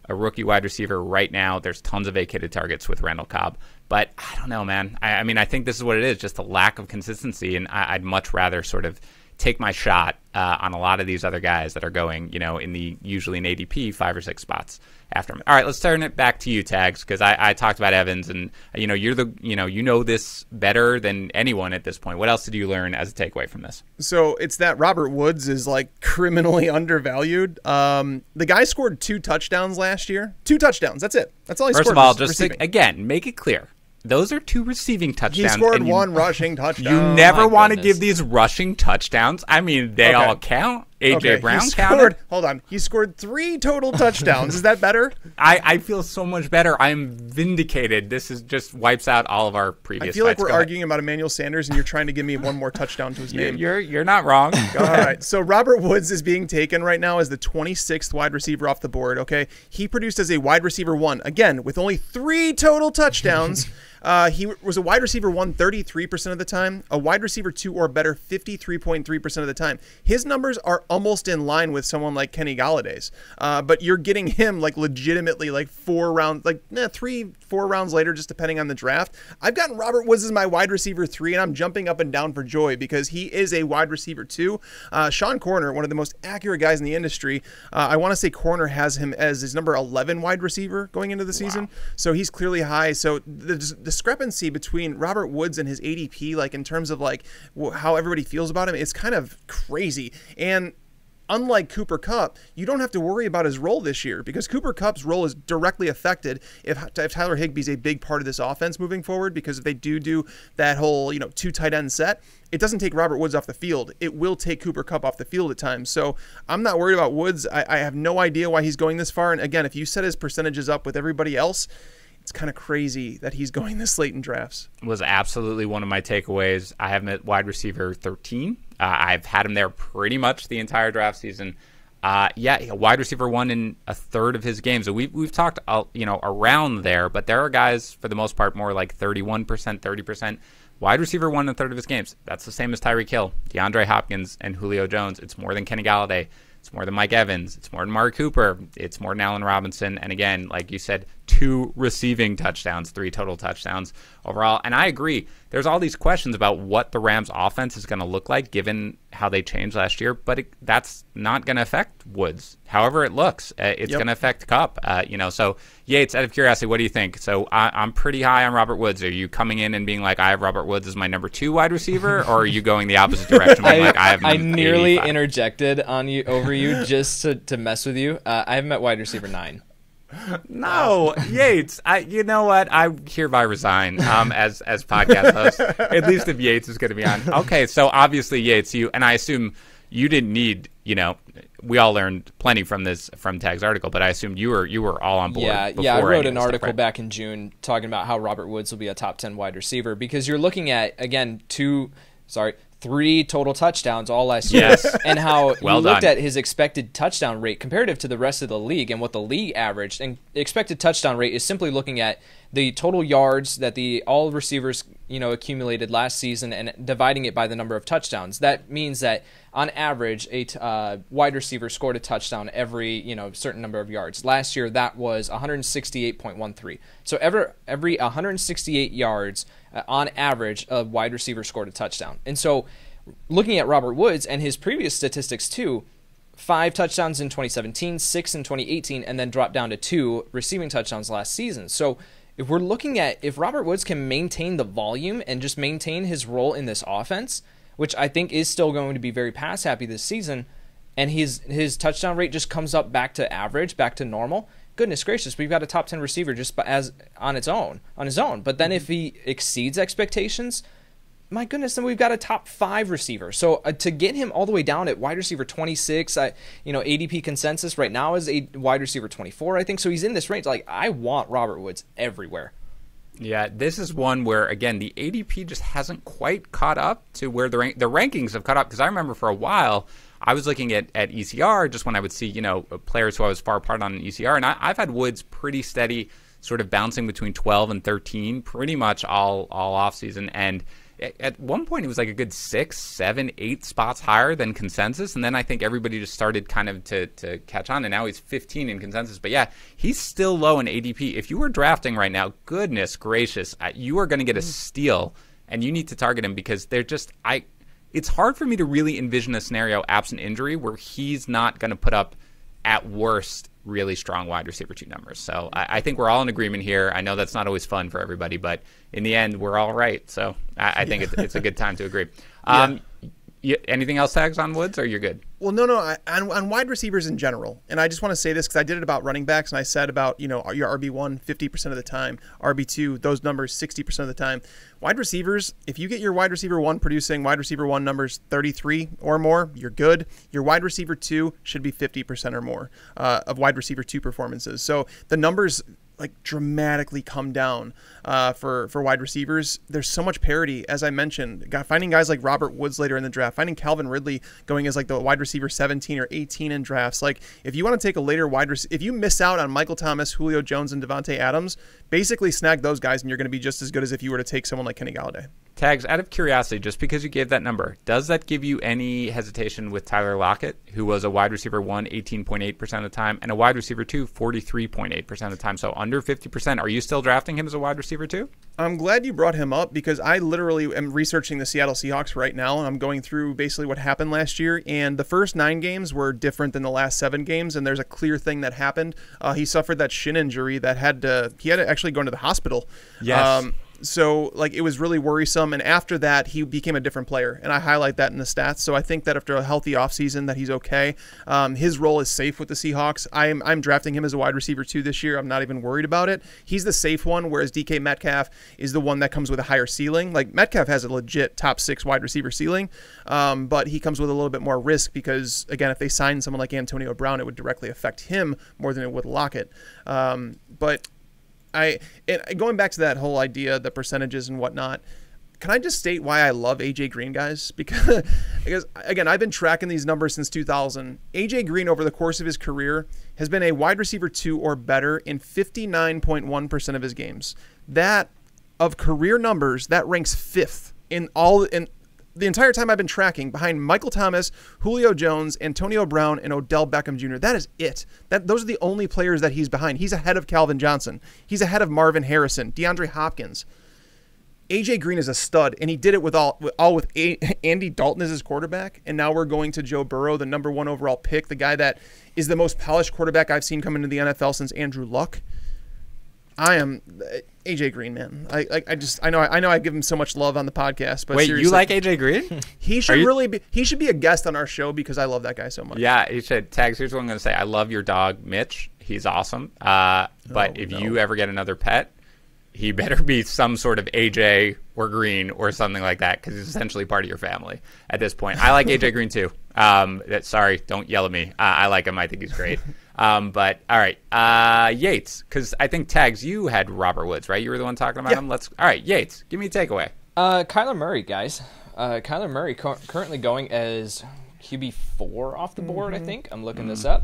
Speaker 1: a rookie wide receiver right now. There's tons of vacated targets with Randall Cobb, but I don't know, man. I mean, I think this is what it is, just a lack of consistency, and I'd much rather sort of take my shot on a lot of these other guys that are going, in the usually in ADP 5 or 6 spots after him. All right, let's turn it back to you, Tags, because I talked about Evans, and you're the you know this better than anyone at this point. What else did you learn as a takeaway from this?
Speaker 2: So it's that Robert Woods is like criminally undervalued. The guy scored 2 touchdowns last year. 2 touchdowns. That's it. That's all he scored.
Speaker 1: First of all, just again, make it clear. Those are 2 receiving touchdowns.
Speaker 2: He scored 1 rushing touchdown.
Speaker 1: You never want to give these rushing touchdowns. I mean, they all count. A.J. Brown counted.
Speaker 2: Hold on. He scored 3 total touchdowns. Is that better?
Speaker 1: I feel so much better. I'm vindicated. This is just wipes out all of our previous
Speaker 2: I feel like
Speaker 1: fights.
Speaker 2: we're arguing about Emmanuel Sanders, and you're trying to give me 1 more touchdown to his name.
Speaker 1: You're not wrong. Go ahead.
Speaker 2: All right. So Robert Woods is being taken right now as the 26th wide receiver off the board. Okay. He produced as a wide receiver 1, again, with only 3 total touchdowns. He was a wide receiver 1 33% of the time, a wide receiver 2 or better 53.3% of the time. His numbers are almost in line with someone like Kenny Galladay's, but you're getting him like legitimately like 4 rounds, like 3-4 rounds later, just depending on the draft. I've gotten Robert Woods as my wide receiver 3, and I'm jumping up and down for joy because he is a wide receiver 2. Sean Corner, one of the most accurate guys in the industry, I want to say Corner has him as his number 11 wide receiver going into the season, so he's clearly high. So the discrepancy between Robert Woods and his ADP, like in terms of like how everybody feels about him, it's kind of crazy. And unlike Cooper Kupp, you don't have to worry about his role this year because Cooper Kupp's role is directly affected if Tyler Higbee's a big part of this offense moving forward, because if they do that whole 2 tight end set, it doesn't take Robert Woods off the field. It will take Cooper Kupp off the field at times. So I'm not worried about Woods. I have no idea why he's going this far. And again, if you set his percentages up with everybody else, it's kind of crazy that he's going this late in drafts.
Speaker 1: Was absolutely one of my takeaways. I have him at wide receiver 13. I've had him there pretty much the entire draft season. Yeah, wide receiver 1 in a third of his games. So we've talked around there, but there are guys for the most part more like 31%, 30%. Wide receiver 1 in a third of his games. That's the same as Tyreek Hill, DeAndre Hopkins, and Julio Jones. It's more than Kenny Golladay. It's more than Mike Evans. It's more than Amari Cooper. It's more than Allen Robinson. And again, like you said, 2 receiving touchdowns, 3 total touchdowns overall. And I agree. There's all these questions about what the Rams offense is going to look like given how they changed last year, but that's not going to affect Woods. However it looks, it's going to affect Kupp. So Yates, out of curiosity, what do you think? So I'm pretty high on Robert Woods. Are you coming in and being like, I have Robert Woods as my number 2 wide receiver, or are you going the opposite direction?
Speaker 3: I nearly interjected over you just to mess with you. I have him at wide receiver 9.
Speaker 1: No, Yates. You know what? I hereby resign as podcast host. At least if Yates is going to be on. Okay, so obviously Yates, and I assume you didn't need. We all learned plenty from Tag's article, but I assumed you were all on board.
Speaker 3: Yeah. I wrote an article back in June talking about how Robert Woods will be a top 10 wide receiver because you're looking at again 3 total touchdowns all last year.
Speaker 1: Yes.
Speaker 3: And how
Speaker 1: well
Speaker 3: you looked
Speaker 1: done.
Speaker 3: at his expected touchdown rate comparative to the rest of the league and what the league averaged. And expected touchdown rate is simply looking at the total yards that all receivers accumulated last season and dividing it by the number of touchdowns. That means that on average, a wide receiver scored a touchdown every certain number of yards. Last year, that was 168.13. So every 168 yards, on average, a wide receiver scored a touchdown. And so looking at Robert Woods and his previous statistics too, 5 touchdowns in 2017, 6 in 2018, and then dropped down to 2 receiving touchdowns last season. So if we're looking at if Robert Woods can maintain the volume and just maintain his role in this offense, which I think is still going to be very pass happy this season, and his touchdown rate just comes up back to average, back to normal, goodness gracious, we've got a top 10 receiver just on his own. But then if he exceeds expectations, my goodness, then we've got a top 5 receiver. So to get him all the way down at wide receiver 26, ADP consensus right now is a wide receiver 24, I think. So he's in this range. Like, I want Robert Woods everywhere.
Speaker 1: Yeah, this is one where, again, the ADP just hasn't quite caught up to where the rankings have caught up. Because I remember for a while, I was looking at ECR just when I would see, players who I was far apart on in ECR. And I've had Woods pretty steady, sort of bouncing between 12 and 13 pretty much all offseason. And at one point, it was like a good 6, 7, 8 spots higher than consensus. And then I think everybody just started kind of to catch on. And now he's 15 in consensus. But yeah, he's still low in ADP. If you were drafting right now, goodness gracious, you are going to get a steal. And you need to target him because they're just it's hard for me to really envision a scenario absent injury where he's not going to put up, at worst, really strong wide receiver 2 numbers. So I think we're all in agreement here. I know that's not always fun for everybody, but in the end, we're all right. So I think it's a good time to agree. Anything else, Tags, on Woods, or you're good?
Speaker 2: Well, no. On wide receivers in general, and I just want to say this because I did it about running backs, and I said about your RB1 50% of the time, RB2 those numbers 60% of the time. Wide receivers, if you get your wide receiver 1 producing wide receiver 1 numbers 33 or more, you're good. Your wide receiver 2 should be 50% or more of wide receiver 2 performances. So the numbers dramatically come down for wide receivers. There's so much parity, as I mentioned. Finding guys like Robert Woods later in the draft, finding Calvin Ridley going as the wide receiver 17 or 18 in drafts. If you want to take a later if you miss out on Michael Thomas, Julio Jones, and Devontae Adams, basically snag those guys, and you're going to be just as good as if you were to take someone like Kenny Golladay.
Speaker 1: Tags, out of curiosity, just because you gave that number, does that give you any hesitation with Tyler Lockett, who was a wide receiver 1, 18.8% of the time, and a wide receiver 2, 43.8% of the time, so under 50%? Are you still drafting him as a wide receiver 2?
Speaker 2: I'm glad you brought him up because I literally am researching the Seattle Seahawks right now, and I'm going through basically what happened last year, and the first 9 games were different than the last 7 games, and there's a clear thing that happened. He suffered that shin injury that he had to actually go into the hospital.
Speaker 1: Yes.
Speaker 2: So it was really worrisome, and after that he became a different player, and I highlight that in the stats. So I think that after a healthy offseason that he's okay. His role is safe with the Seahawks. I'm drafting him as a wide receiver 2 this year. I'm not even worried about it. He's the safe one, whereas DK Metcalf is the one that comes with a higher ceiling. Metcalf has a legit top 6 wide receiver ceiling, but he comes with a little bit more risk because, again, if they sign someone like Antonio Brown, it would directly affect him more than it would Lockett. But going back to that whole idea, the percentages and whatnot, can I just state why I love AJ Green, guys? Because again, I've been tracking these numbers since 2000. AJ Green, over the course of his career, has been a wide receiver 2 or better in 59.1% of his games. That, of career numbers, that ranks 5th in the entire time I've been tracking, behind Michael Thomas, Julio Jones, Antonio Brown, and Odell Beckham Jr. That is it. Those are the only players that he's behind. He's ahead of Calvin Johnson. He's ahead of Marvin Harrison, DeAndre Hopkins. AJ Green is a stud, and he did it with Andy Dalton as his quarterback, and now we're going to Joe Burrow, the number 1 overall pick, the guy that is the most polished quarterback I've seen come into the NFL since Andrew Luck. AJ AJ Green, man. I know I give him so much love on the podcast, but
Speaker 1: wait,
Speaker 2: seriously,
Speaker 1: you like AJ Green?
Speaker 2: He should he should be a guest on our show because I love that guy so much.
Speaker 1: Yeah, he should. Tags, here's what I'm going to say. I love your dog, Mitch. He's awesome. But if you ever get another pet, he better be some sort of AJ or Green or something like that because he's essentially part of your family at this point. I like AJ Green too. Sorry, don't yell at me. I like him. I think he's great. But all right, Yates, because I think Tags, you had Robert Woods, right? You were the one talking about him. All right, Yates, give me a takeaway.
Speaker 3: Kyler Murray, guys. Kyler Murray currently going as QB4 off the board. I think I'm looking this up.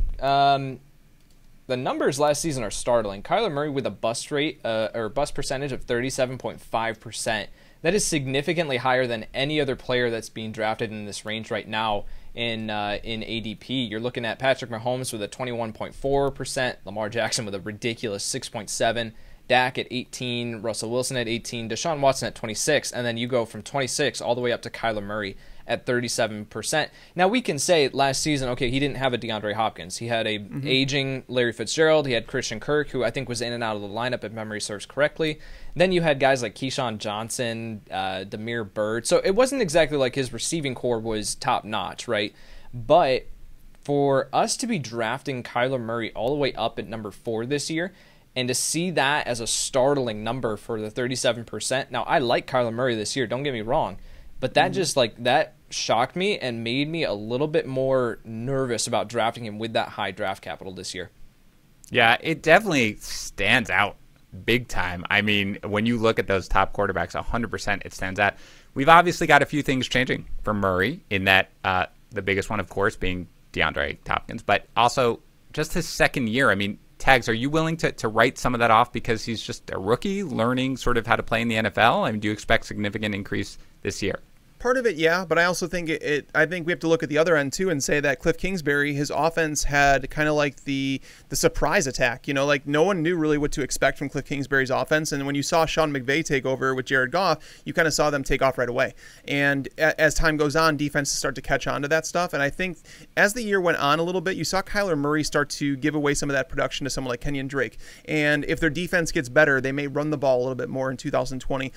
Speaker 3: The numbers last season are startling. Kyler Murray with a bust rate or bust percentage of 37.5%. That is significantly higher than any other player that's being drafted in this range right now in ADP. You're looking at Patrick Mahomes with a 21.4%, Lamar Jackson with a ridiculous 6.7%, Dak at 18%, Russell Wilson at 18%, Deshaun Watson at 26%, and then you go from 26 all the way up to Kyler Murray at 37%. Now, we can say last season, okay, he didn't have a DeAndre Hopkins. He had a aging Larry Fitzgerald. He had Christian Kirk, who I think was in and out of the lineup if memory serves correctly. Then you had guys like Keyshawn Johnson, Damiere Byrd. So it wasn't exactly like his receiving core was top-notch, right? But for us to be drafting Kyler Murray all the way up at number 4 this year, and to see that as a startling number for the 37%. Now, I like Kyler Murray this year, don't get me wrong. But that just that shocked me and made me a little bit more nervous about drafting him with that high draft capital this year.
Speaker 1: Yeah, it definitely stands out big time. I mean, when you look at those top quarterbacks, 100% it stands out. We've obviously got a few things changing for Murray in that the biggest one, of course, being DeAndre Hopkins, but also just his second year. I mean, Tags, are you willing to write some of that off because he's just a rookie learning sort of how to play in the NFL? I mean, do you expect significant increase this year?
Speaker 2: Part of it, yeah, but I also think I think we have to look at the other end too and say that Cliff Kingsbury, his offense had kind of like the surprise attack. You know, like no one knew really what to expect from Cliff Kingsbury's offense, and when you saw Sean McVay take over with Jared Goff, you kind of saw them take off right away. And as time goes on, defenses start to catch on to that stuff. And I think as the year went on a little bit, you saw Kyler Murray start to give away some of that production to someone like Kenyon Drake. And if their defense gets better, they may run the ball a little bit more in 2020.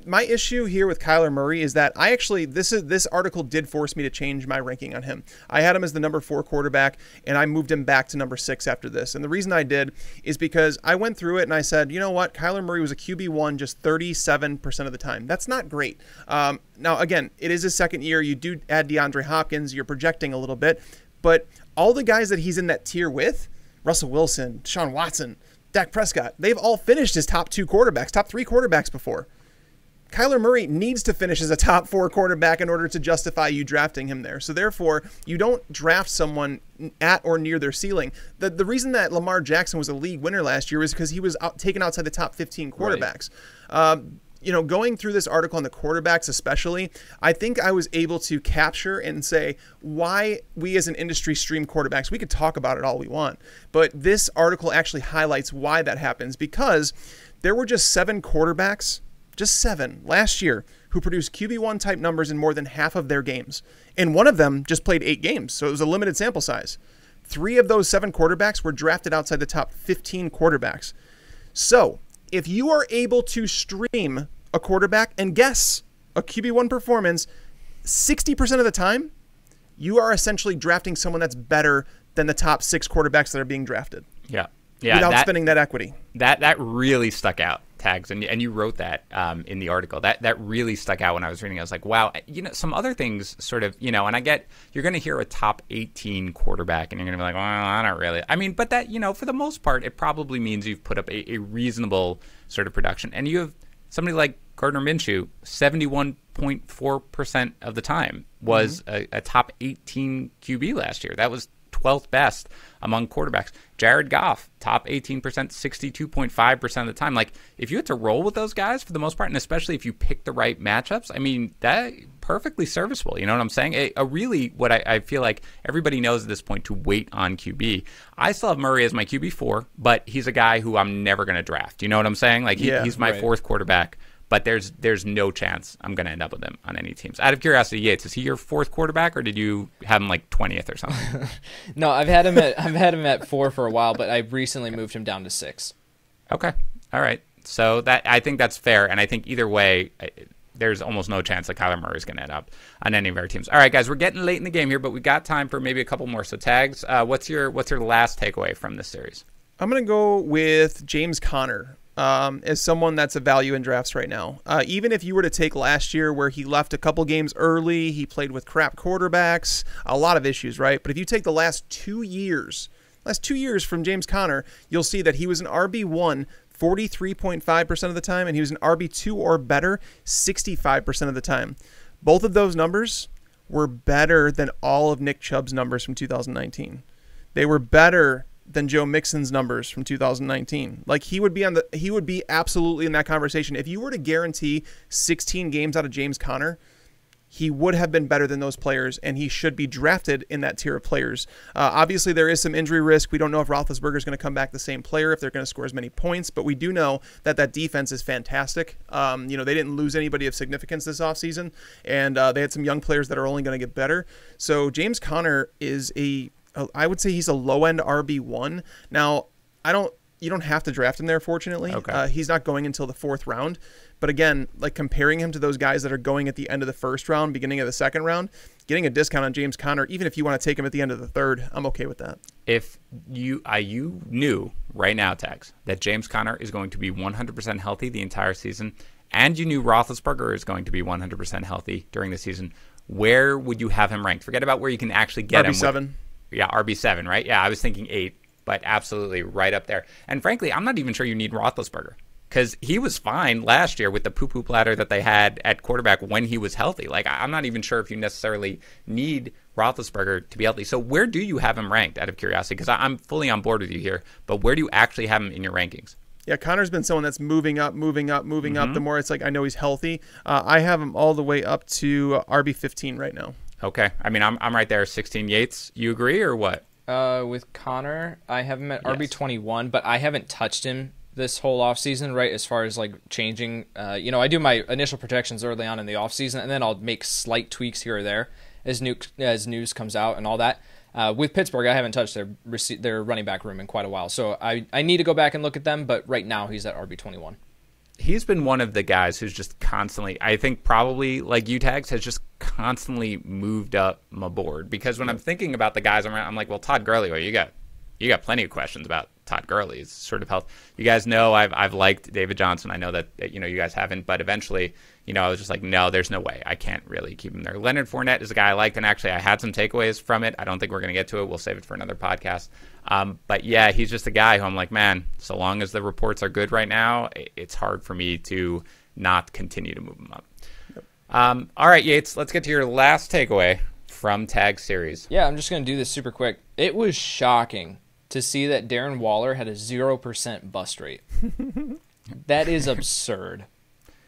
Speaker 2: My issue here with Kyler Murray is that this article did force me to change my ranking on him. I had him as the number 4 quarterback, and I moved him back to number 6 after this. And the reason I did is because I went through it and I said, you know what? Kyler Murray was a QB1 just 37% of the time. That's not great. Now, again, it is his second year. You do add DeAndre Hopkins. You're projecting a little bit. But all the guys that he's in that tier with, Russell Wilson, Deshaun Watson, Dak Prescott, they've all finished as top 3 quarterbacks before. Kyler Murray needs to finish as a top 4 quarterback in order to justify you drafting him there. So therefore, you don't draft someone at or near their ceiling. The reason that Lamar Jackson was a league winner last year was because he was taken outside the top 15 quarterbacks. Right. You know, going through this article on the quarterbacks especially, I think I was able to capture and say why we as an industry stream quarterbacks. We could talk about it all we want, but this article actually highlights why that happens, because there were just 7 quarterbacks, just 7 last year, who produced QB1 type numbers in more than half of their games. And one of them just played 8 games, so it was a limited sample size. 3 of those 7 quarterbacks were drafted outside the top 15 quarterbacks. So if you are able to stream a quarterback and guess a QB1 performance 60% of the time, you are essentially drafting someone that's better than the top 6 quarterbacks that are being drafted.
Speaker 1: Yeah.
Speaker 2: Without spending that equity.
Speaker 1: That really stuck out, Tags, and you wrote that in the article. That really stuck out when I was reading. I was like, wow, you know, some other things sort of, you know, and I get you're going to hear a top 18 quarterback, and you're going to be like, well, I don't really. I mean, but that, you know, for the most part, it probably means you've put up a reasonable sort of production, and you have somebody like Gardner Minshew, 71.4% of the time was a top 18 QB last year. That was 12th best among quarterbacks. Jared Goff, top 18%, 62.5% of the time. Like, if you had to roll with those guys for the most part, and especially if you pick the right matchups, I mean, that perfectly serviceable. You know what I'm saying? Really, what I feel like everybody knows at this point to wait on QB. I still have Murray as my QB4, but he's a guy who I'm never going to draft. You know what I'm saying? Like, he's my 4th quarterback. But there's no chance I'm going to end up with him on any teams. Out of curiosity, Yates, is he your 4th quarterback, or did you have him like 20th or something?
Speaker 3: No, I've had him at 4 for a while, but I recently moved him down to 6.
Speaker 1: Okay, all right. So I think that's fair, and I think either way, there's almost no chance that Kyler Murray is going to end up on any of our teams. All right, guys, we're getting late in the game here, but we got time for maybe a couple more. So, Tags, what's your last takeaway from this series?
Speaker 2: I'm going to go with James Conner as someone that's a value in drafts right now. Even if you were to take last year where he left a couple games early, he played with crap quarterbacks, a lot of issues, right? But if you take the last 2 years from James Conner, you'll see that he was an RB1 43.5% of the time, and he was an RB2 or better 65% of the time. Both of those numbers were better than all of Nick Chubb's numbers from 2019. They were better than Joe Mixon's numbers from 2019. Like, he would be absolutely in that conversation. If you were to guarantee 16 games out of James Conner, he would have been better than those players, and he should be drafted in that tier of players. Obviously, there is some injury risk. We don't know if Roethlisberger is going to come back the same player, if they're going to score as many points, but we do know that defense is fantastic. They didn't lose anybody of significance this offseason, and they had some young players that are only going to get better. So James Conner is I would say he's a low-end RB1. Now, you don't have to draft him there, fortunately.
Speaker 1: Okay.
Speaker 2: He's not going until the 4th round. But again, like, comparing him to those guys that are going at the end of the 1st round, beginning of the 2nd round, getting a discount on James Conner, even if you want to take him at the end of the 3rd, I'm okay with that.
Speaker 1: If you knew right now, Tags, that James Conner is going to be 100% healthy the entire season, and you knew Roethlisberger is going to be 100% healthy during the season, where would you have him ranked? Forget about where you can actually get him.
Speaker 2: RB7.
Speaker 1: Yeah, RB7, right? Yeah, I was thinking 8, but absolutely right up there. And frankly, I'm not even sure you need Roethlisberger, because he was fine last year with the poo-poo platter that they had at quarterback when he was healthy. Like, I'm not even sure if you necessarily need Roethlisberger to be healthy. So where do you have him ranked, out of curiosity? Because I'm fully on board with you here, but where do you actually have him in your rankings?
Speaker 2: Yeah, Connor's been someone that's moving up. The more it's like, I know he's healthy. I have him all the way up to RB15 right now.
Speaker 1: Okay. I mean, I'm right there, 16 Yates. You agree or what?
Speaker 3: With Connor, I have him at RB21, but I haven't touched him this whole offseason, right, as far as like changing. I do my initial protections early on in the offseason, and then I'll make slight tweaks here or there as news comes out and all that. With Pittsburgh, I haven't touched their running back room in quite a while, so I need to go back and look at them, but right now he's at RB21.
Speaker 1: He's been one of the guys who's just constantly, I think probably like you, Tags, has just constantly moved up my board. Because when I'm thinking about the guys around, I'm like, well, Todd Gurley, well, you got plenty of questions about Todd Gurley's sort of health. You guys know I've liked David Johnson. I know that you guys haven't, but eventually, I was just like, no, there's no way. I can't really keep him there. Leonard Fournette is a guy I liked, and actually I had some takeaways from it. I don't think we're going to get to it. We'll save it for another podcast. But yeah, he's just a guy who I'm like, man, so long as the reports are good right now, it's hard for me to not continue to move him up. Yep. All right, Yates, let's get to your last takeaway from Tag Series.
Speaker 3: Yeah, I'm just going to do this super quick. It was shocking to see that Darren Waller had a 0% bust rate. That is absurd.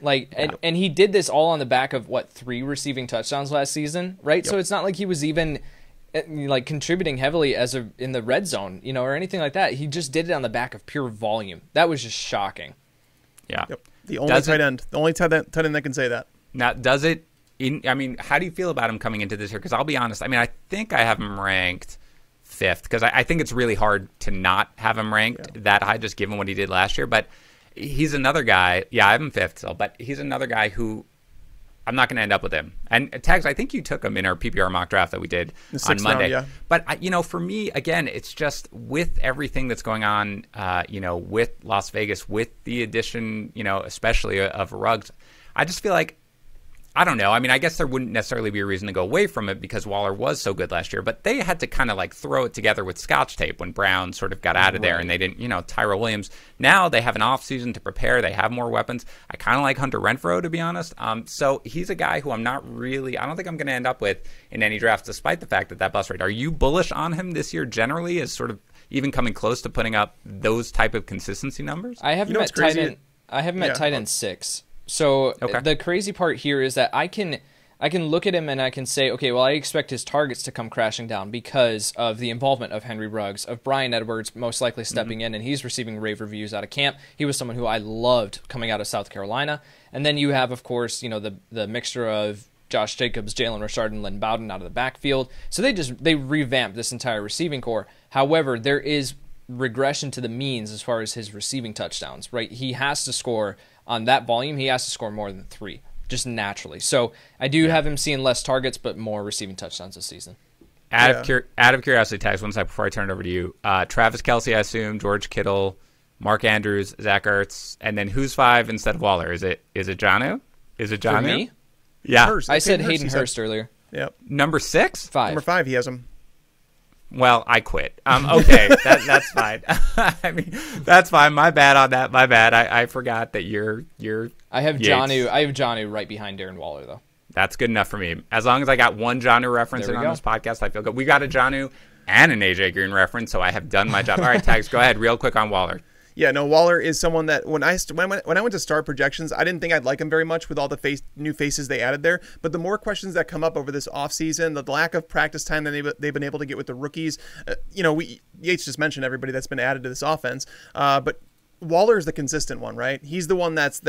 Speaker 3: Like, and he did this all on the back of 3 receiving touchdowns last season, right? Yep. So it's not like he was even like contributing heavily in the red zone, or anything like that. He just did it on the back of pure volume. That was just shocking.
Speaker 1: Yeah.
Speaker 2: Yep. The only tight end that can say that.
Speaker 1: Now, does it? How do you feel about him coming into this year? Because I'll be honest. I think I have him ranked 5th because I think it's really hard to not have him ranked that high, just given what he did last year. But he's another guy. Yeah, I have him 5th still, but he's another guy who I'm not going to end up with him. And Tags, I think you took him in our PPR mock draft that we did on Monday.
Speaker 2: Round, yeah.
Speaker 1: But for me, again, it's just with everything that's going on, with Las Vegas, with the addition, especially of Ruggs, I just feel like, I don't know. I guess there wouldn't necessarily be a reason to go away from it because Waller was so good last year, but they had to kind of like throw it together with Scotch tape when Brown sort of got out of there and they didn't, Tyrell Williams. Now they have an offseason to prepare. They have more weapons. I kind of like Hunter Renfrow, to be honest. So he's a guy who I don't think I'm going to end up with in any drafts, despite the fact that bust rate. Are you bullish on him this year generally as sort of even coming close to putting up those type of consistency numbers?
Speaker 3: I have him at tight end 6. So the crazy part here is that I can look at him and I can say, okay, well, I expect his targets to come crashing down because of the involvement of Henry Ruggs, of Bryan Edwards most likely stepping in, and he's receiving rave reviews out of camp. He was someone who I loved coming out of South Carolina. And then you have, of course, the mixture of Josh Jacobs, Jalen Richard, and Lynn Bowden out of the backfield. So they revamped this entire receiving core. However, there is regression to the means as far as his receiving touchdowns, right? He has to score on that volume. He has to score more than 3, just naturally. So I do have him seeing less targets, but more receiving touchdowns this season.
Speaker 1: Out of curiosity, Tags, one sec before I turn it over to you. Travis Kelce, I assume, George Kittle, Mark Andrews, Zach Ertz, and then who's 5 instead of Waller? Is it Jonnu? Is it Jonnu?
Speaker 3: For me?
Speaker 1: Yeah.
Speaker 2: Hurst.
Speaker 3: I said Hayden Hurst earlier.
Speaker 2: Yep.
Speaker 1: Number 6?
Speaker 3: 5.
Speaker 2: Number 5, he has him.
Speaker 1: Well, I quit. Okay, that's fine. I mean, that's fine. My bad on that. My bad. I forgot that you're.
Speaker 3: I have
Speaker 1: Yates.
Speaker 3: Jonnu right behind Darren Waller though.
Speaker 1: That's good enough for me. As long as I got one Jonnu reference in on this podcast, I feel good. We got a Jonnu and an AJ Green reference, so I have done my job. All right, Tags, go ahead real quick on Waller.
Speaker 2: Yeah, no, Waller is someone that when I went to start projections, I didn't think I'd like him very much with all the new faces they added there. But the more questions that come up over this offseason, the lack of practice time that they've been able to get with the rookies, Yates just mentioned everybody that's been added to this offense, but Waller is the consistent one, right? He's the one that.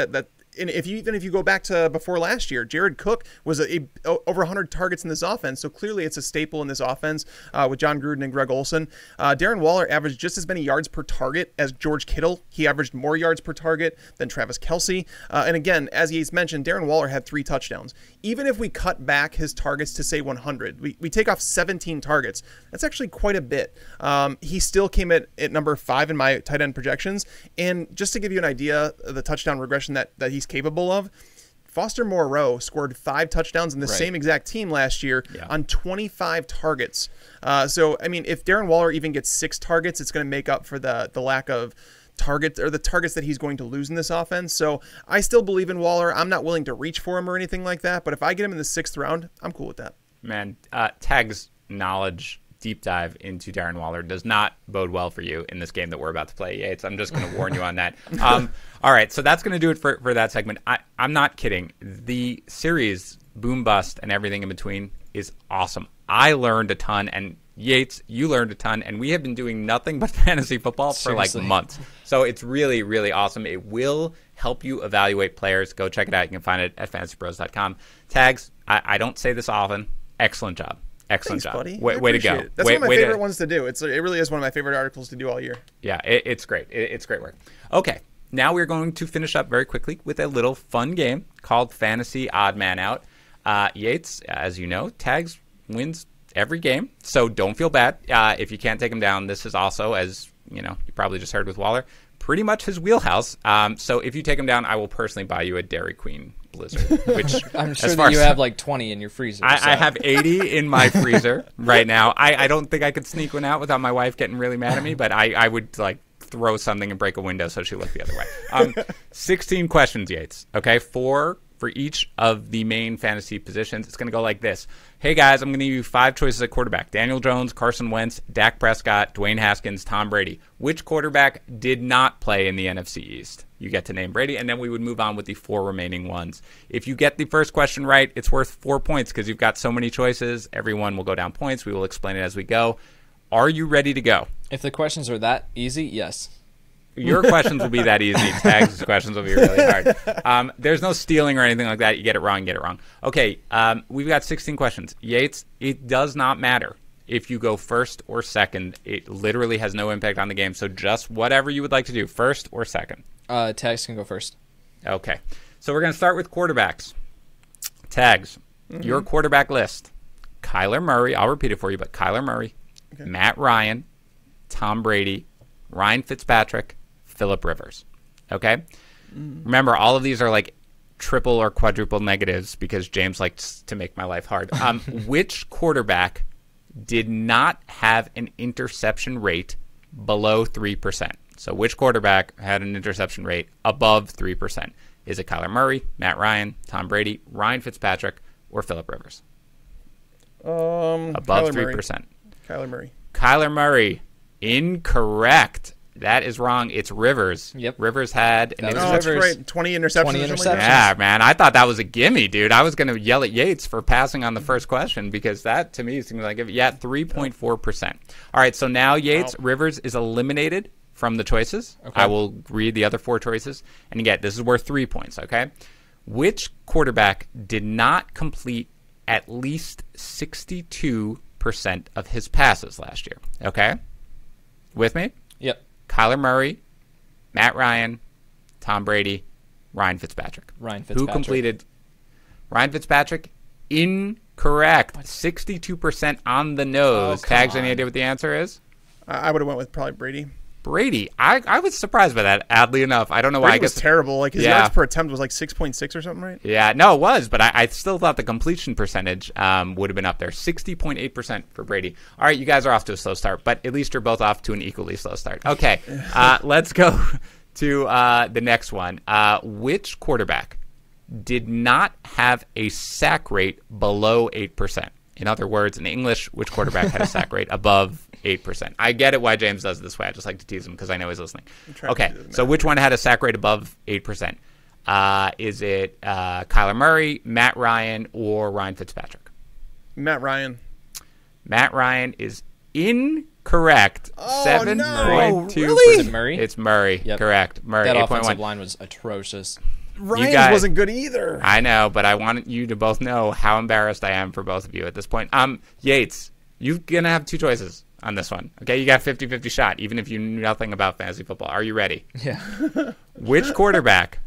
Speaker 2: And if you go back to before last year, Jared Cook was over 100 targets in this offense, so clearly it's a staple in this offense with John Gruden and Greg Olsen. Darren Waller averaged just as many yards per target as George Kittle. He averaged more yards per target than Travis Kelce. And again, as Yates mentioned, Darren Waller had 3 touchdowns. Even if we cut back his targets to, say, 100, we take off 17 targets. That's actually quite a bit. He still came at number 5 in my tight end projections. And just to give you an idea of the touchdown regression that he's capable of, Foster Moreau scored 5 touchdowns in the same exact team last year on 25 targets. So, I mean, if Darren Waller even gets 6 targets, it's going to make up for the lack of targets or the targets that he's going to lose in this offense. So I still believe in Waller. I'm not willing to reach for him or anything like that, but if I get him in the 6th round, I'm cool with that.
Speaker 1: Man, Tags knowledge deep dive into Darren Waller does not bode well for you in this game that we're about to play, Yates. I'm just going to warn you on that. All right, so that's going to do it for that segment. I'm not kidding. The series, Boom Bust, and everything in between is awesome. I learned a ton, and Yates, you learned a ton, and we have been doing nothing but fantasy football for like months. So it's really, really awesome. It will help you evaluate players. Go check it out. You can find it at fantasypros.com. Tags, I don't say this often. Excellent job. Excellent job.
Speaker 2: Buddy.
Speaker 1: Way to go.
Speaker 2: That's one of my favorite ones to do. It really is one of my favorite articles to do all year.
Speaker 1: Yeah, it's great. It's great work. Okay, now we're going to finish up very quickly with a little fun game called Fantasy Odd Man Out. Yates, as you know, Tags wins every game, so don't feel bad if you can't take him down. This is also, as you probably just heard with Waller, pretty much his wheelhouse. So if you take him down, I will personally buy you a Dairy Queen Blizzard, which
Speaker 3: I'm sure that you have like 20 in your freezer.
Speaker 1: I have 80 in my freezer right now. I don't think I could sneak one out without my wife getting really mad at me, but I would like throw something and break a window so she looked the other way. 16 questions, Yates. Okay, 4 for each of the main fantasy positions. It's going to go like this. Hey, guys, I'm going to give you 5 choices at quarterback. Daniel Jones, Carson Wentz, Dak Prescott, Dwayne Haskins, Tom Brady. Which quarterback did not play in the NFC East? You get to name Brady, and then we would move on with the 4 remaining ones. If you get the first question right, it's worth 4 points because you've got so many choices. Everyone will go down points. We will explain it as we go. Are you ready to go?
Speaker 3: If the questions are that easy, yes.
Speaker 1: Your questions will be that easy. Tags' questions will be really hard. There's no stealing or anything like that. You get it wrong, get it wrong. Okay, we've got 16 questions. Yates, it does not matter if you go first or second. It literally has no impact on the game. So just whatever you would like to do, first or second.
Speaker 3: Tags can go first.
Speaker 1: Okay, so we're going to start with quarterbacks. Tags, your quarterback list. Kyler Murray, I'll repeat it for you, but Kyler Murray, Matt Ryan, Tom Brady, Ryan Fitzpatrick, Phillip Rivers. Okay? Remember, all of these are like triple or quadruple negatives because James likes to make my life hard. Which quarterback did not have an interception rate below 3%? So which quarterback had an interception rate above 3%? Is it Kyler Murray, Matt Ryan, Tom Brady, Ryan Fitzpatrick, or Phillip Rivers? Above 3%.
Speaker 2: Kyler Murray.
Speaker 1: Kyler Murray. Incorrect. That is wrong. It's Rivers.
Speaker 3: Yep.
Speaker 1: Rivers had an interception.
Speaker 2: That's right. 20 interceptions.
Speaker 3: 20 interceptions.
Speaker 1: Yeah, man. I thought that was a gimme, dude. I was going to yell at Yates for passing on the first question because that, to me, seems like, 3.4%. All right, so now Yates, Rivers is eliminated from the choices. Okay. I will read the other 4 choices. And again, this is worth 3 points, okay? Which quarterback did not complete at least 62% of his passes last year? Okay? With me?
Speaker 3: Yep.
Speaker 1: Kyler Murray, Matt Ryan, Tom Brady, Ryan Fitzpatrick. Who completed? Ryan Fitzpatrick? Incorrect. 62% on the nose. Tags, any idea what the answer is?
Speaker 2: I would have went with probably Brady.
Speaker 1: Brady. I was surprised by that, oddly enough. I don't know why.
Speaker 2: Brady was terrible. Like, his yards per attempt was like 6.6 or something, right?
Speaker 1: Yeah, no, it was, but I still thought the completion percentage would have been up there. 60.8% for Brady. All right, you guys are off to a slow start, but at least you're both off to an equally slow start. Okay, let's go to the next one. Which quarterback did not have a sack rate below 8%? In other words, in English, which quarterback had a sack rate above 8%? I get it why James does it this way. I just like to tease him because I know he's listening. Okay, so which one had a sack rate above 8%? Is it Kyler Murray, Matt Ryan, or Ryan Fitzpatrick?
Speaker 2: Matt Ryan.
Speaker 1: Matt Ryan is incorrect.
Speaker 2: Oh,
Speaker 1: 7.2%.
Speaker 2: no.
Speaker 3: Really? Is it Murray?
Speaker 1: It's Murray.
Speaker 3: Yep.
Speaker 1: Correct. Murray.
Speaker 3: That
Speaker 1: 8.1.
Speaker 3: offensive line was atrocious.
Speaker 2: Ryan's wasn't good either.
Speaker 1: I know, but I want you to both know how embarrassed I am for both of you at this point. Yates, you're going to have two choices on this one. Okay, you got 50-50 shot, even if you knew nothing about fantasy football. Are you ready?
Speaker 3: Yeah.
Speaker 1: Which quarterback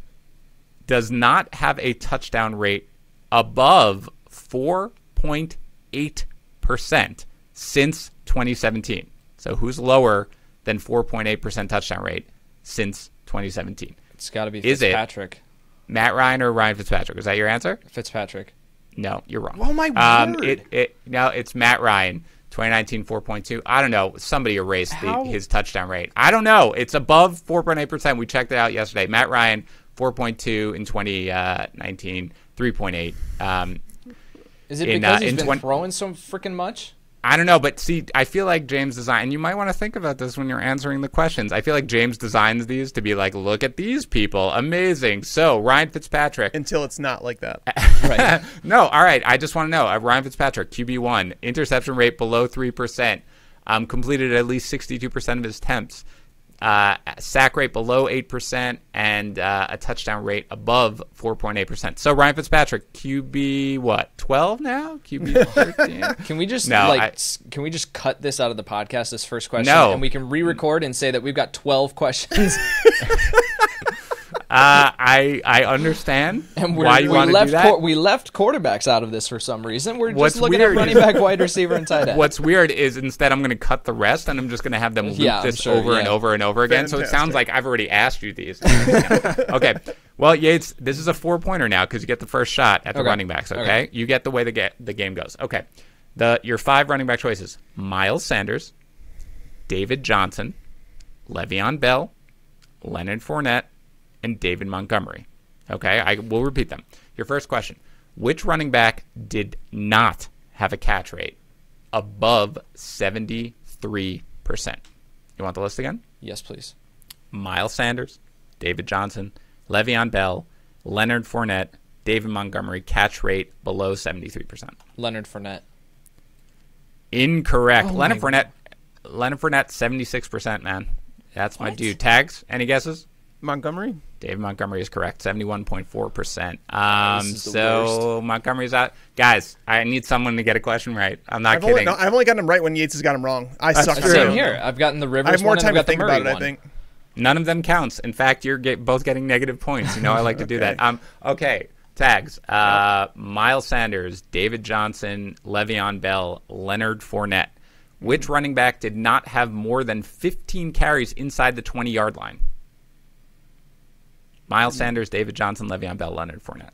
Speaker 1: does not have a touchdown rate above 4.8% since 2017? So who's lower than 4.8% touchdown rate since 2017?
Speaker 3: It's got to be Fitzpatrick.
Speaker 1: Matt Ryan or Ryan Fitzpatrick? Is that your answer?
Speaker 3: Fitzpatrick.
Speaker 1: No, you're wrong.
Speaker 2: Oh, my word.
Speaker 1: No, it's Matt Ryan. 2019, 4.2. I don't know. Somebody erased his touchdown rate. I don't know. It's above 4.8%. We checked it out yesterday. Matt Ryan, 4.2 in 2019, 3.8.
Speaker 3: Is it because he's been throwing so freaking much?
Speaker 1: I don't know, but see, I feel like James designed, and you might want to think about this when you're answering the questions. I feel like James designs these to be like, look at these people, amazing. So Ryan Fitzpatrick.
Speaker 2: Until it's not like that.
Speaker 3: Right.
Speaker 1: No, all right. I just want to know. Ryan Fitzpatrick, QB1, interception rate below 3%, completed at least 62% of his attempts. Sack rate below 8%, and a touchdown rate above 4.8%. So Ryan Fitzpatrick, QB what? 12 now? QB 13?
Speaker 3: Can we just can we just cut this out of the podcast? This first question, and we can re-record and say that we've got 12 questions.
Speaker 1: I understand why you want to do that.
Speaker 3: We left quarterbacks out of this for some reason. We're just looking at running back, wide receiver, and tight end.
Speaker 1: What's weird is instead I'm going to cut the rest, and I'm just going to have them loop this over and over and over again. Fantastic. So it sounds like I've already asked you these. Okay. Well, Yates, this is a 4-pointer now because you get the first shot at the running backs, okay? You get the way the game goes. Okay. Your 5 running back choices: Miles Sanders, David Johnson, Le'Veon Bell, Leonard Fournette, and David Montgomery. Okay, I will repeat them. Your first question: which running back did not have a catch rate above 73%? You want the list again?
Speaker 3: Yes, please.
Speaker 1: Miles Sanders, David Johnson, Le'Veon Bell, Leonard Fournette, David Montgomery, catch rate below 73%.
Speaker 3: Leonard Fournette.
Speaker 1: Incorrect. Leonard Fournette, 76%, man. That's my dude. Tags, any guesses?
Speaker 2: Montgomery?
Speaker 1: David Montgomery is correct, 71.4%. So Montgomery's out. Guys, I need someone to get a question right. I'm not kidding.
Speaker 2: I've only gotten him right when Yates has got him wrong. I suck.
Speaker 3: Same here. I've gotten the Rivers.
Speaker 2: I have more
Speaker 3: one
Speaker 2: time
Speaker 3: and I've
Speaker 2: to
Speaker 3: got
Speaker 2: think
Speaker 3: the Murray
Speaker 2: about it,
Speaker 3: one.
Speaker 2: I think.
Speaker 1: None of them counts. In fact, you're both getting negative points. You know I like to do that. Okay, Tags. Miles Sanders, David Johnson, Le'Veon Bell, Leonard Fournette. Which running back did not have more than 15 carries inside the 20-yard line? Miles Sanders, David Johnson, Le'Veon Bell, Leonard Fournette.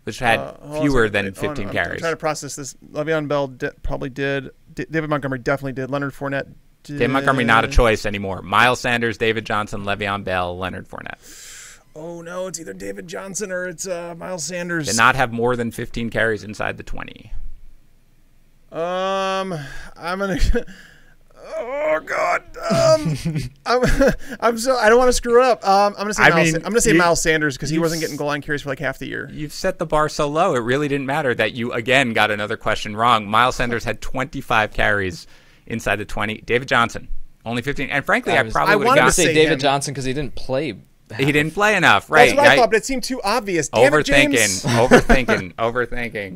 Speaker 1: Which had fewer than 15 carries.
Speaker 2: I'm trying to process this. Le'Veon Bell probably did. David Montgomery definitely did. Leonard Fournette did.
Speaker 1: David Montgomery not a choice anymore. Miles Sanders, David Johnson, Le'Veon Bell, Leonard Fournette.
Speaker 2: Oh, no. It's either David Johnson or it's Miles Sanders.
Speaker 1: Did not have more than 15 carries inside the 20.
Speaker 2: I'm going to... Oh God! I'm so I don't want to screw it up. I'm gonna say Miles Sanders because he wasn't getting goal line carries for like half the year.
Speaker 1: You've set the bar so low; it really didn't matter that you again got another question wrong. Miles Sanders had 25 carries inside the 20. David Johnson only 15. And frankly, I probably would have
Speaker 3: say David Johnson because he didn't play.
Speaker 1: He didn't play enough, right?
Speaker 2: That's what I thought, but it seemed too obvious.
Speaker 1: Overthinking.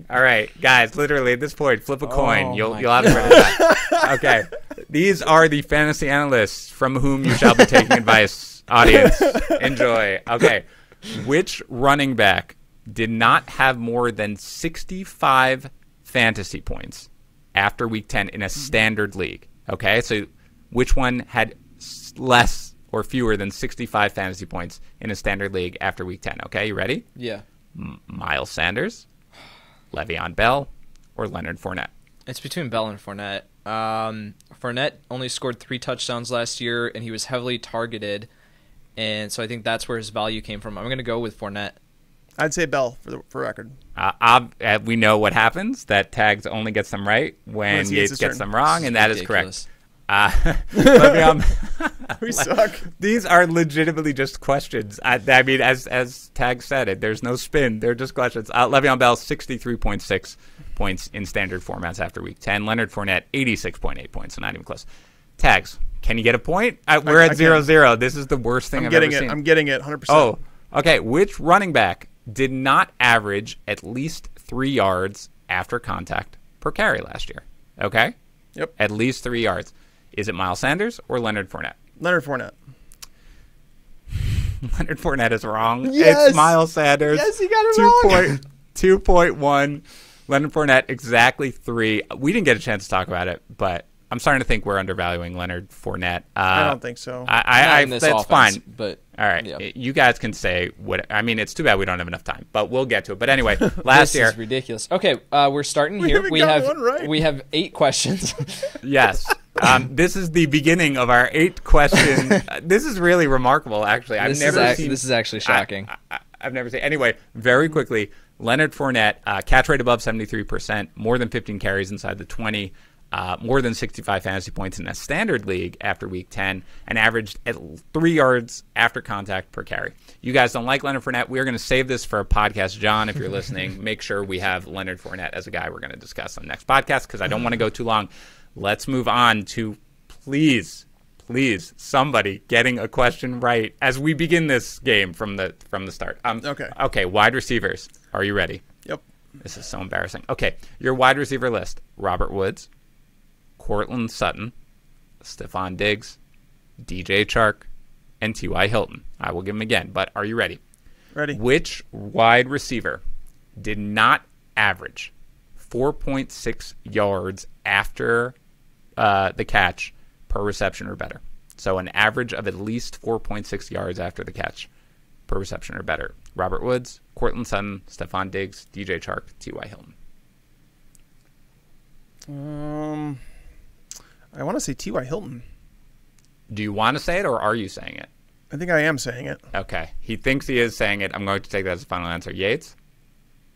Speaker 1: All right, guys, literally at this point, flip a coin. You'll have to remember that. Okay. These are the fantasy analysts from whom you shall be taking advice. Audience, enjoy. Okay. Which running back did not have more than 65 fantasy points after week 10 in a standard league? Okay, so which one had less or fewer than 65 fantasy points in a standard league after week 10? Okay, you ready?
Speaker 3: Yeah.
Speaker 1: Miles Sanders, Le'Veon Bell, or Leonard Fournette?
Speaker 3: It's between Bell and Fournette. Fournette only scored 3 touchdowns last year, and he was heavily targeted, and so I think that's where his value came from. I'm going to go with Fournette.
Speaker 2: I'd say Bell for record.
Speaker 1: We know what happens, that Tags only gets them right when Yates gets them wrong, and that is correct.
Speaker 2: We suck.
Speaker 1: These are legitimately just questions. I mean, as Tag said it, there's no spin. They're just questions. Le'Veon Bell, 63.6 points in standard formats after week 10. Leonard Fournette, 86.8 points, so not even close. Tags, can you get a point? We're at 0-0. This is the worst thing I've ever seen.
Speaker 2: I'm getting it, 100%.
Speaker 1: Oh, okay. Which running back did not average at least 3 yards after contact per carry last year? Okay?
Speaker 2: Yep.
Speaker 1: At least 3 yards. Is it Miles Sanders or Leonard Fournette?
Speaker 2: Leonard Fournette.
Speaker 1: Leonard Fournette is wrong.
Speaker 2: Yes.
Speaker 1: It's Miles Sanders.
Speaker 2: Yes, you got it wrong.
Speaker 1: 2.1. Leonard Fournette, exactly 3. We didn't get a chance to talk about it, but I'm starting to think we're undervaluing Leonard Fournette.
Speaker 2: I don't think so.
Speaker 1: That's offense, fine.
Speaker 3: But
Speaker 1: all right,
Speaker 3: yeah.
Speaker 1: You guys can say what. I mean, it's too bad we don't have enough time, but we'll get to it. But anyway, last
Speaker 3: this
Speaker 1: year
Speaker 3: is ridiculous. Okay, we're starting here. We have 8 questions.
Speaker 1: Yes. This is the beginning of our 8 question. This is really remarkable, actually.
Speaker 3: This is actually shocking.
Speaker 1: I've never seen. Anyway, very quickly, Leonard Fournette, catch rate above 73%, more than 15 carries inside the 20, more than 65 fantasy points in a standard league after week 10, and averaged at 3 yards after contact per carry. You guys don't like Leonard Fournette. We're going to save this for a podcast. John, if you're listening, make sure we have Leonard Fournette as a guy we're going to discuss on the next podcast because I don't want to go too long. Let's move on to, please, somebody getting a question right as we begin this game from the start. Okay, wide receivers. Are you ready?
Speaker 2: Yep.
Speaker 1: This is so embarrassing. Okay, your wide receiver list: Robert Woods, Courtland Sutton, Stephon Diggs, DJ Chark, and T.Y. Hilton. I will give them again, but are you ready?
Speaker 2: Ready.
Speaker 1: Which wide receiver did not average 4.6 yards after the catch per reception or better? So an average of at least 4.6 yards after the catch per reception or better. Robert Woods, Courtland Sutton, Stephon Diggs, DJ Chark, T.Y. Hilton.
Speaker 2: I want to say T.Y. Hilton.
Speaker 1: Do you want to say it or are you saying it?
Speaker 2: I think I am saying it.
Speaker 1: Okay. He thinks he is saying it. I'm going to take that as a final answer. Yates?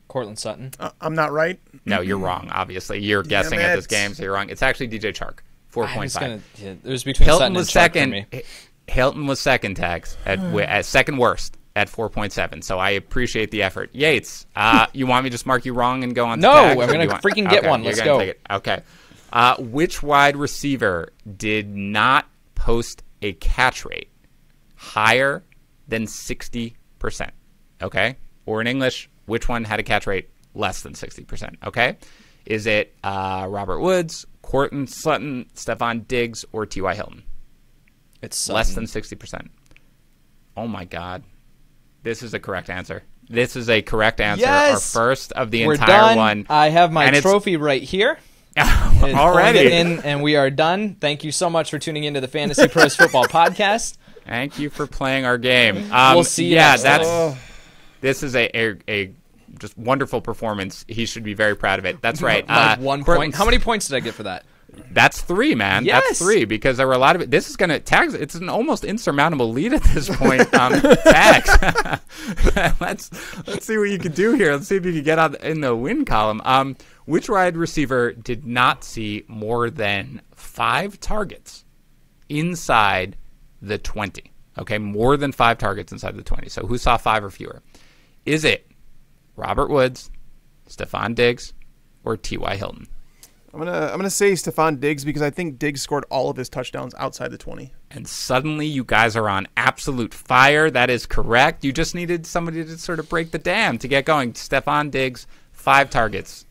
Speaker 3: Courtland Sutton.
Speaker 2: I'm not right.
Speaker 1: No, you're wrong, obviously. You're guessing at this game, so you're wrong. It's actually DJ Chark, 4.5.
Speaker 3: It was between
Speaker 1: Hilton
Speaker 3: Sutton
Speaker 1: was
Speaker 3: and
Speaker 1: second.
Speaker 3: Chark for me.
Speaker 1: Hilton was second, Tags, at second worst at 4.7. So I appreciate the effort. Yates, you want me to just mark you wrong and go on to Tags?
Speaker 3: No, I'm going to freaking get one. Let's go.
Speaker 1: Take it. Okay. Which wide receiver did not post a catch rate higher than 60%? Okay? Or in English, which one had a catch rate less than 60%? Okay? Is it Robert Woods, Courtland Sutton, Stephon Diggs, or T.Y. Hilton?
Speaker 3: It's Sutton.
Speaker 1: Less than 60%. Oh, my God. This is a correct answer. This is a correct answer.
Speaker 3: Yes!
Speaker 1: Our first of the
Speaker 3: We're
Speaker 1: entire
Speaker 3: done.
Speaker 1: one.
Speaker 3: I have my trophy right here.
Speaker 1: Already.
Speaker 3: And we are done. Thank you so much for tuning into the Fantasy Pros Football Podcast.
Speaker 1: Thank you for playing our game.
Speaker 3: We'll see you next time.
Speaker 1: This is a just wonderful performance. He should be very proud of it. That's right.
Speaker 3: Like 1 point. How many points did I get for that?
Speaker 1: That's 3, man.
Speaker 3: Yes.
Speaker 1: That's 3 because there were a lot of it. This is going to Tags. It's an almost insurmountable lead at this point. Tags. Let's see what you can do here. Let's see if you can get out in the win column. Which wide receiver did not see more than 5 targets inside the 20? Okay, more than 5 targets inside the 20. So who saw 5 or fewer? Is it Robert Woods, Stephon Diggs, or T.Y. Hilton?
Speaker 2: I'm gonna say Stephon Diggs because I think Diggs scored all of his touchdowns outside the 20.
Speaker 1: And suddenly you guys are on absolute fire. That is correct. You just needed somebody to sort of break the dam to get going. Stephon Diggs, 5 targets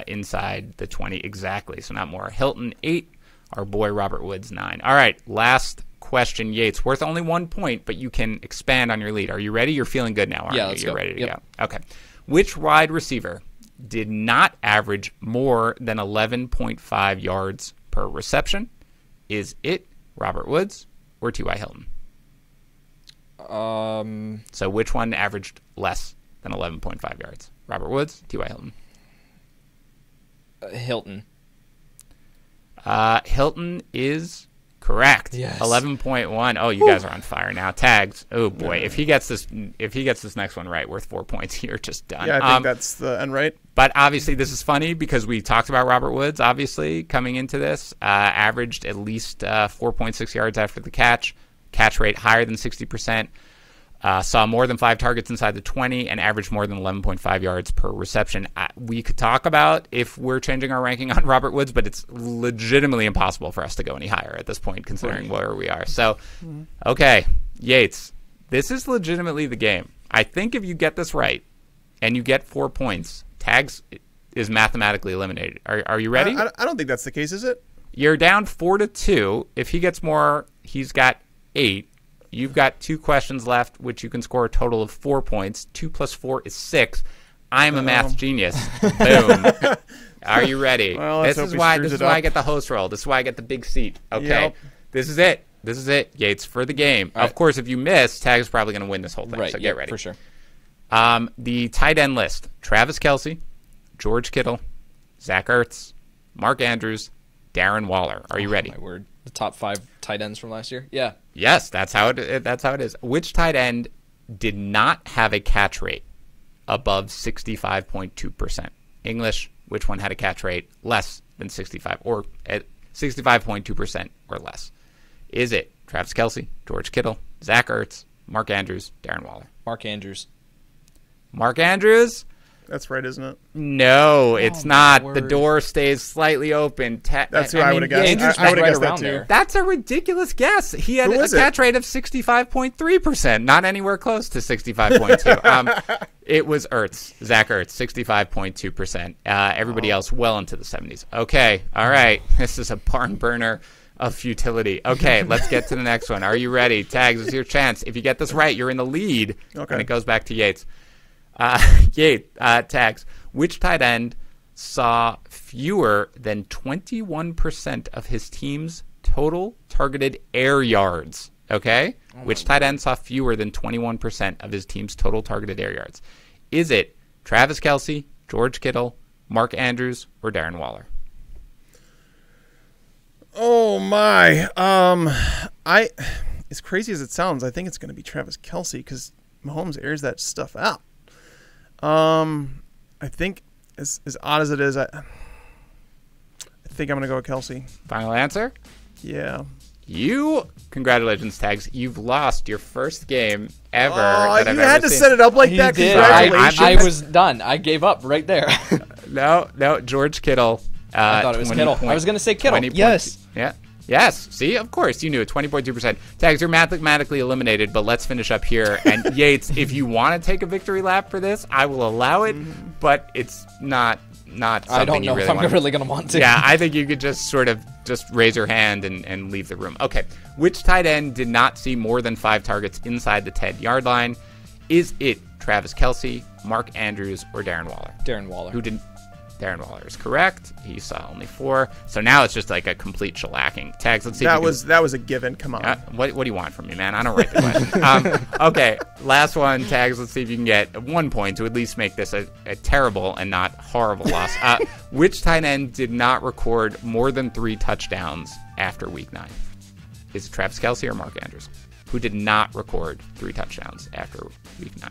Speaker 1: inside the 20 exactly, so not more. Hilton, 8, Our boy Robert Woods, 9. All right, last question, Yates. Worth only 1 point, but you can expand on your lead. Are you ready? You're feeling good now, aren't you?
Speaker 3: Let's
Speaker 1: You're
Speaker 3: go.
Speaker 1: ready to go. Okay. Which wide receiver did not average more than 11.5 yards per reception? Is it Robert Woods or T.Y. Hilton? So which one averaged less than 11.5 yards? Robert Woods, T.Y. Hilton?
Speaker 3: Hilton.
Speaker 1: Hilton is correct.
Speaker 3: Yes.
Speaker 1: 11.1. Oh, you guys are on fire now. Tags. Oh boy, if he gets this next one right, worth 4 points, you're just done.
Speaker 2: Yeah, I think that's the end, right?
Speaker 1: But obviously, this is funny because we talked about Robert Woods. Obviously, coming into this, averaged at least 4.6 yards after the catch rate higher than 60%. Saw more than 5 targets inside the 20 and averaged more than 11.5 yards per reception. We could talk about if we're changing our ranking on Robert Woods, but it's legitimately impossible for us to go any higher at this point, considering where we are. So, okay, Yates, this is legitimately the game. I think if you get this right and you get 4 points, Tags is mathematically eliminated. Are you ready?
Speaker 2: I don't think that's the case, is it?
Speaker 1: You're down 4-2. If he gets more, he's got 8. You've got 2 questions left, which you can score a total of 4 points. 2 + 4 is 6. I'm a math genius. Boom. Are you ready?
Speaker 2: Well,
Speaker 1: this is why I get the host role. This is why I get the big seat. Okay.
Speaker 2: Yep.
Speaker 1: This is it, Yates, for the game.
Speaker 3: All
Speaker 1: of
Speaker 3: right.
Speaker 1: course, if you miss, Tag is probably going to win this whole thing.
Speaker 3: Right.
Speaker 1: So get ready.
Speaker 3: For sure.
Speaker 1: The tight end list: Travis Kelce, George Kittle, Zach Ertz, Mark Andrews, Darren Waller. Are you ready?
Speaker 3: My word. The top 5 tight ends from last year? Yeah.
Speaker 1: Yes, that's how it is. Which tight end did not have a catch rate above 65.2%? English, which one had a catch rate less than 65 or at 65.2% or less? Is it Travis Kelce, George Kittle, Zach Ertz, Mark Andrews, Darren Waller?
Speaker 3: Mark Andrews.
Speaker 1: Mark Andrews?
Speaker 2: That's right, isn't it?
Speaker 1: No, it's not.
Speaker 3: my
Speaker 1: The
Speaker 3: word.
Speaker 1: door stays slightly open.
Speaker 2: That's who I would have guessed.
Speaker 3: Andrews
Speaker 2: I would have
Speaker 3: was
Speaker 2: guessed
Speaker 3: right
Speaker 2: that
Speaker 3: around
Speaker 2: too.
Speaker 3: there.
Speaker 1: That's a ridiculous guess. He had
Speaker 2: Who
Speaker 1: a
Speaker 2: is it?
Speaker 1: catch rate of 65.3%, not anywhere close to 65.2. It was Ertz, Zach Ertz, 65.2%. Everybody else well into the 70s. Okay, all right. This is a barn burner of futility. Okay, let's get to the next one. Are you ready? Tags, this is your chance. If you get this right, you're in the lead.
Speaker 2: Okay.
Speaker 1: And it goes back to Yates. Tags. Which tight end saw fewer than 21% of his team's total targeted air yards? Okay? Which tight end saw fewer than 21% of his team's total targeted air yards? Is it Travis Kelce, George Kittle, Mark Andrews, or Darren Waller?
Speaker 2: Oh my. As crazy as it sounds, I think it's going to be Travis Kelce because Mahomes airs that stuff out. I think as odd as it is, I think I'm going to go with Kelce.
Speaker 1: Final answer?
Speaker 2: Yeah.
Speaker 1: Congratulations, Tags. You've lost your first game ever.
Speaker 2: Oh,
Speaker 1: that I've
Speaker 2: you
Speaker 1: ever
Speaker 2: had to
Speaker 1: seen.
Speaker 2: set it up like
Speaker 3: You
Speaker 2: that.
Speaker 3: did.
Speaker 2: Congratulations.
Speaker 3: I was done. I gave up right there.
Speaker 1: No, George Kittle.
Speaker 3: I thought it was Kittle. I was going to say Kittle. Yes.
Speaker 1: Yeah. Yes. See, of course, you knew it. 20.2%. Tags, you're mathematically eliminated, but let's finish up here. And Yates, if you want to take a victory lap for this, I will allow it, but it's not something
Speaker 3: I don't know
Speaker 1: you really
Speaker 3: if I'm
Speaker 1: want.
Speaker 3: really going to want to.
Speaker 1: Yeah, I think you could just sort of just raise your hand and leave the room. Okay. Which tight end did not see more than 5 targets inside the 10-yard line? Is it Travis Kelce, Mark Andrews, or Darren Waller?
Speaker 3: Darren Waller.
Speaker 1: Who didn't? Darren Waller is correct. He saw only 4. So now it's just like a complete shellacking. Tags, let's see.
Speaker 2: That was a given. Come on.
Speaker 1: What do you want from me, man? I don't write the question. Okay, last one. Tags, let's see if you can get 1 point to at least make this a terrible and not horrible loss. Which tight end did not record more than 3 touchdowns after Week 9? Is it Travis Kelce or Mark Andrews? Who did not record 3 touchdowns after Week 9?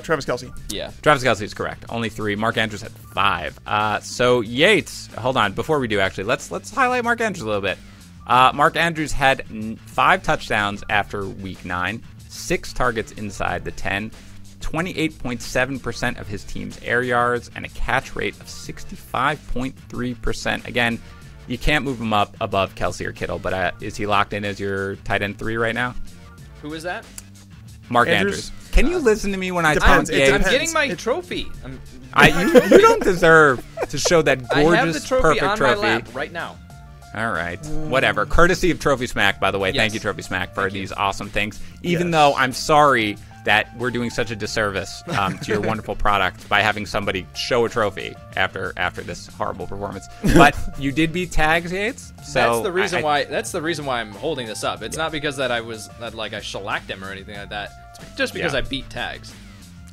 Speaker 2: Travis Kelce.
Speaker 3: Yeah.
Speaker 1: Travis Kelce is correct. Only 3. Mark Andrews had 5. So Yates, hold on. Before we do, actually, let's highlight Mark Andrews a little bit. Mark Andrews had 5 touchdowns after Week 9, 6 targets inside the 10, 28.7% of his team's air yards, and a catch rate of 65.3%. Again, you can't move him up above Kelce or Kittle, but is he locked in as your tight end 3 right now?
Speaker 3: Who is that?
Speaker 1: Mark
Speaker 2: Andrews.
Speaker 1: Andrews. Can you listen to me when I
Speaker 2: Depends.
Speaker 1: talk?
Speaker 2: It
Speaker 1: Yates?
Speaker 3: I'm
Speaker 2: depends.
Speaker 3: getting my trophy.
Speaker 1: You don't deserve to show that
Speaker 3: I have the
Speaker 1: gorgeous,
Speaker 3: trophy
Speaker 1: perfect
Speaker 3: on
Speaker 1: trophy.
Speaker 3: my lap right now.
Speaker 1: All right. Whatever. Courtesy of Trophy Smack, by the way.
Speaker 3: Yes.
Speaker 1: Thank you, Trophy Smack, for these awesome things. Even
Speaker 2: Yes.
Speaker 1: though I'm sorry that we're doing such a disservice to your wonderful product by having somebody show a trophy after this horrible performance. But you did beat Tags, Yates. So
Speaker 3: That's the reason why. That's the reason why I'm holding this up. It's not because that I shellacked him or anything like that. It's just because I beat Tags.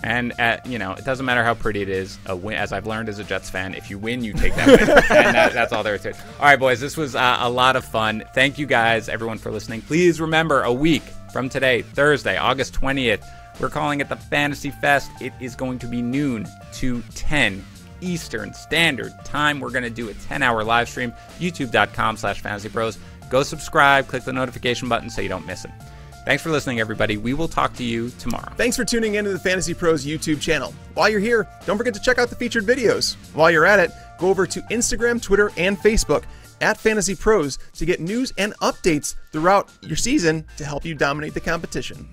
Speaker 1: And it doesn't matter how pretty it is. A win, as I've learned as a Jets fan, if you win, you take that win, and that's all there is to it. All right, boys, this was a lot of fun. Thank you guys, everyone, for listening. Please remember, a week from today, Thursday, August 20th, we're calling it the Fantasy Fest. It is going to be noon to 10 Eastern Standard Time. We're going to do a 10-hour live stream. YouTube.com/FantasyPros. Go subscribe. Click the notification button so you don't miss it. Thanks for listening, everybody. We will talk to you tomorrow.
Speaker 2: Thanks for tuning into the Fantasy Pros YouTube channel. While you're here, don't forget to check out the featured videos. While you're at it, go over to Instagram, Twitter, and Facebook at Fantasy Pros to get news and updates throughout your season to help you dominate the competition.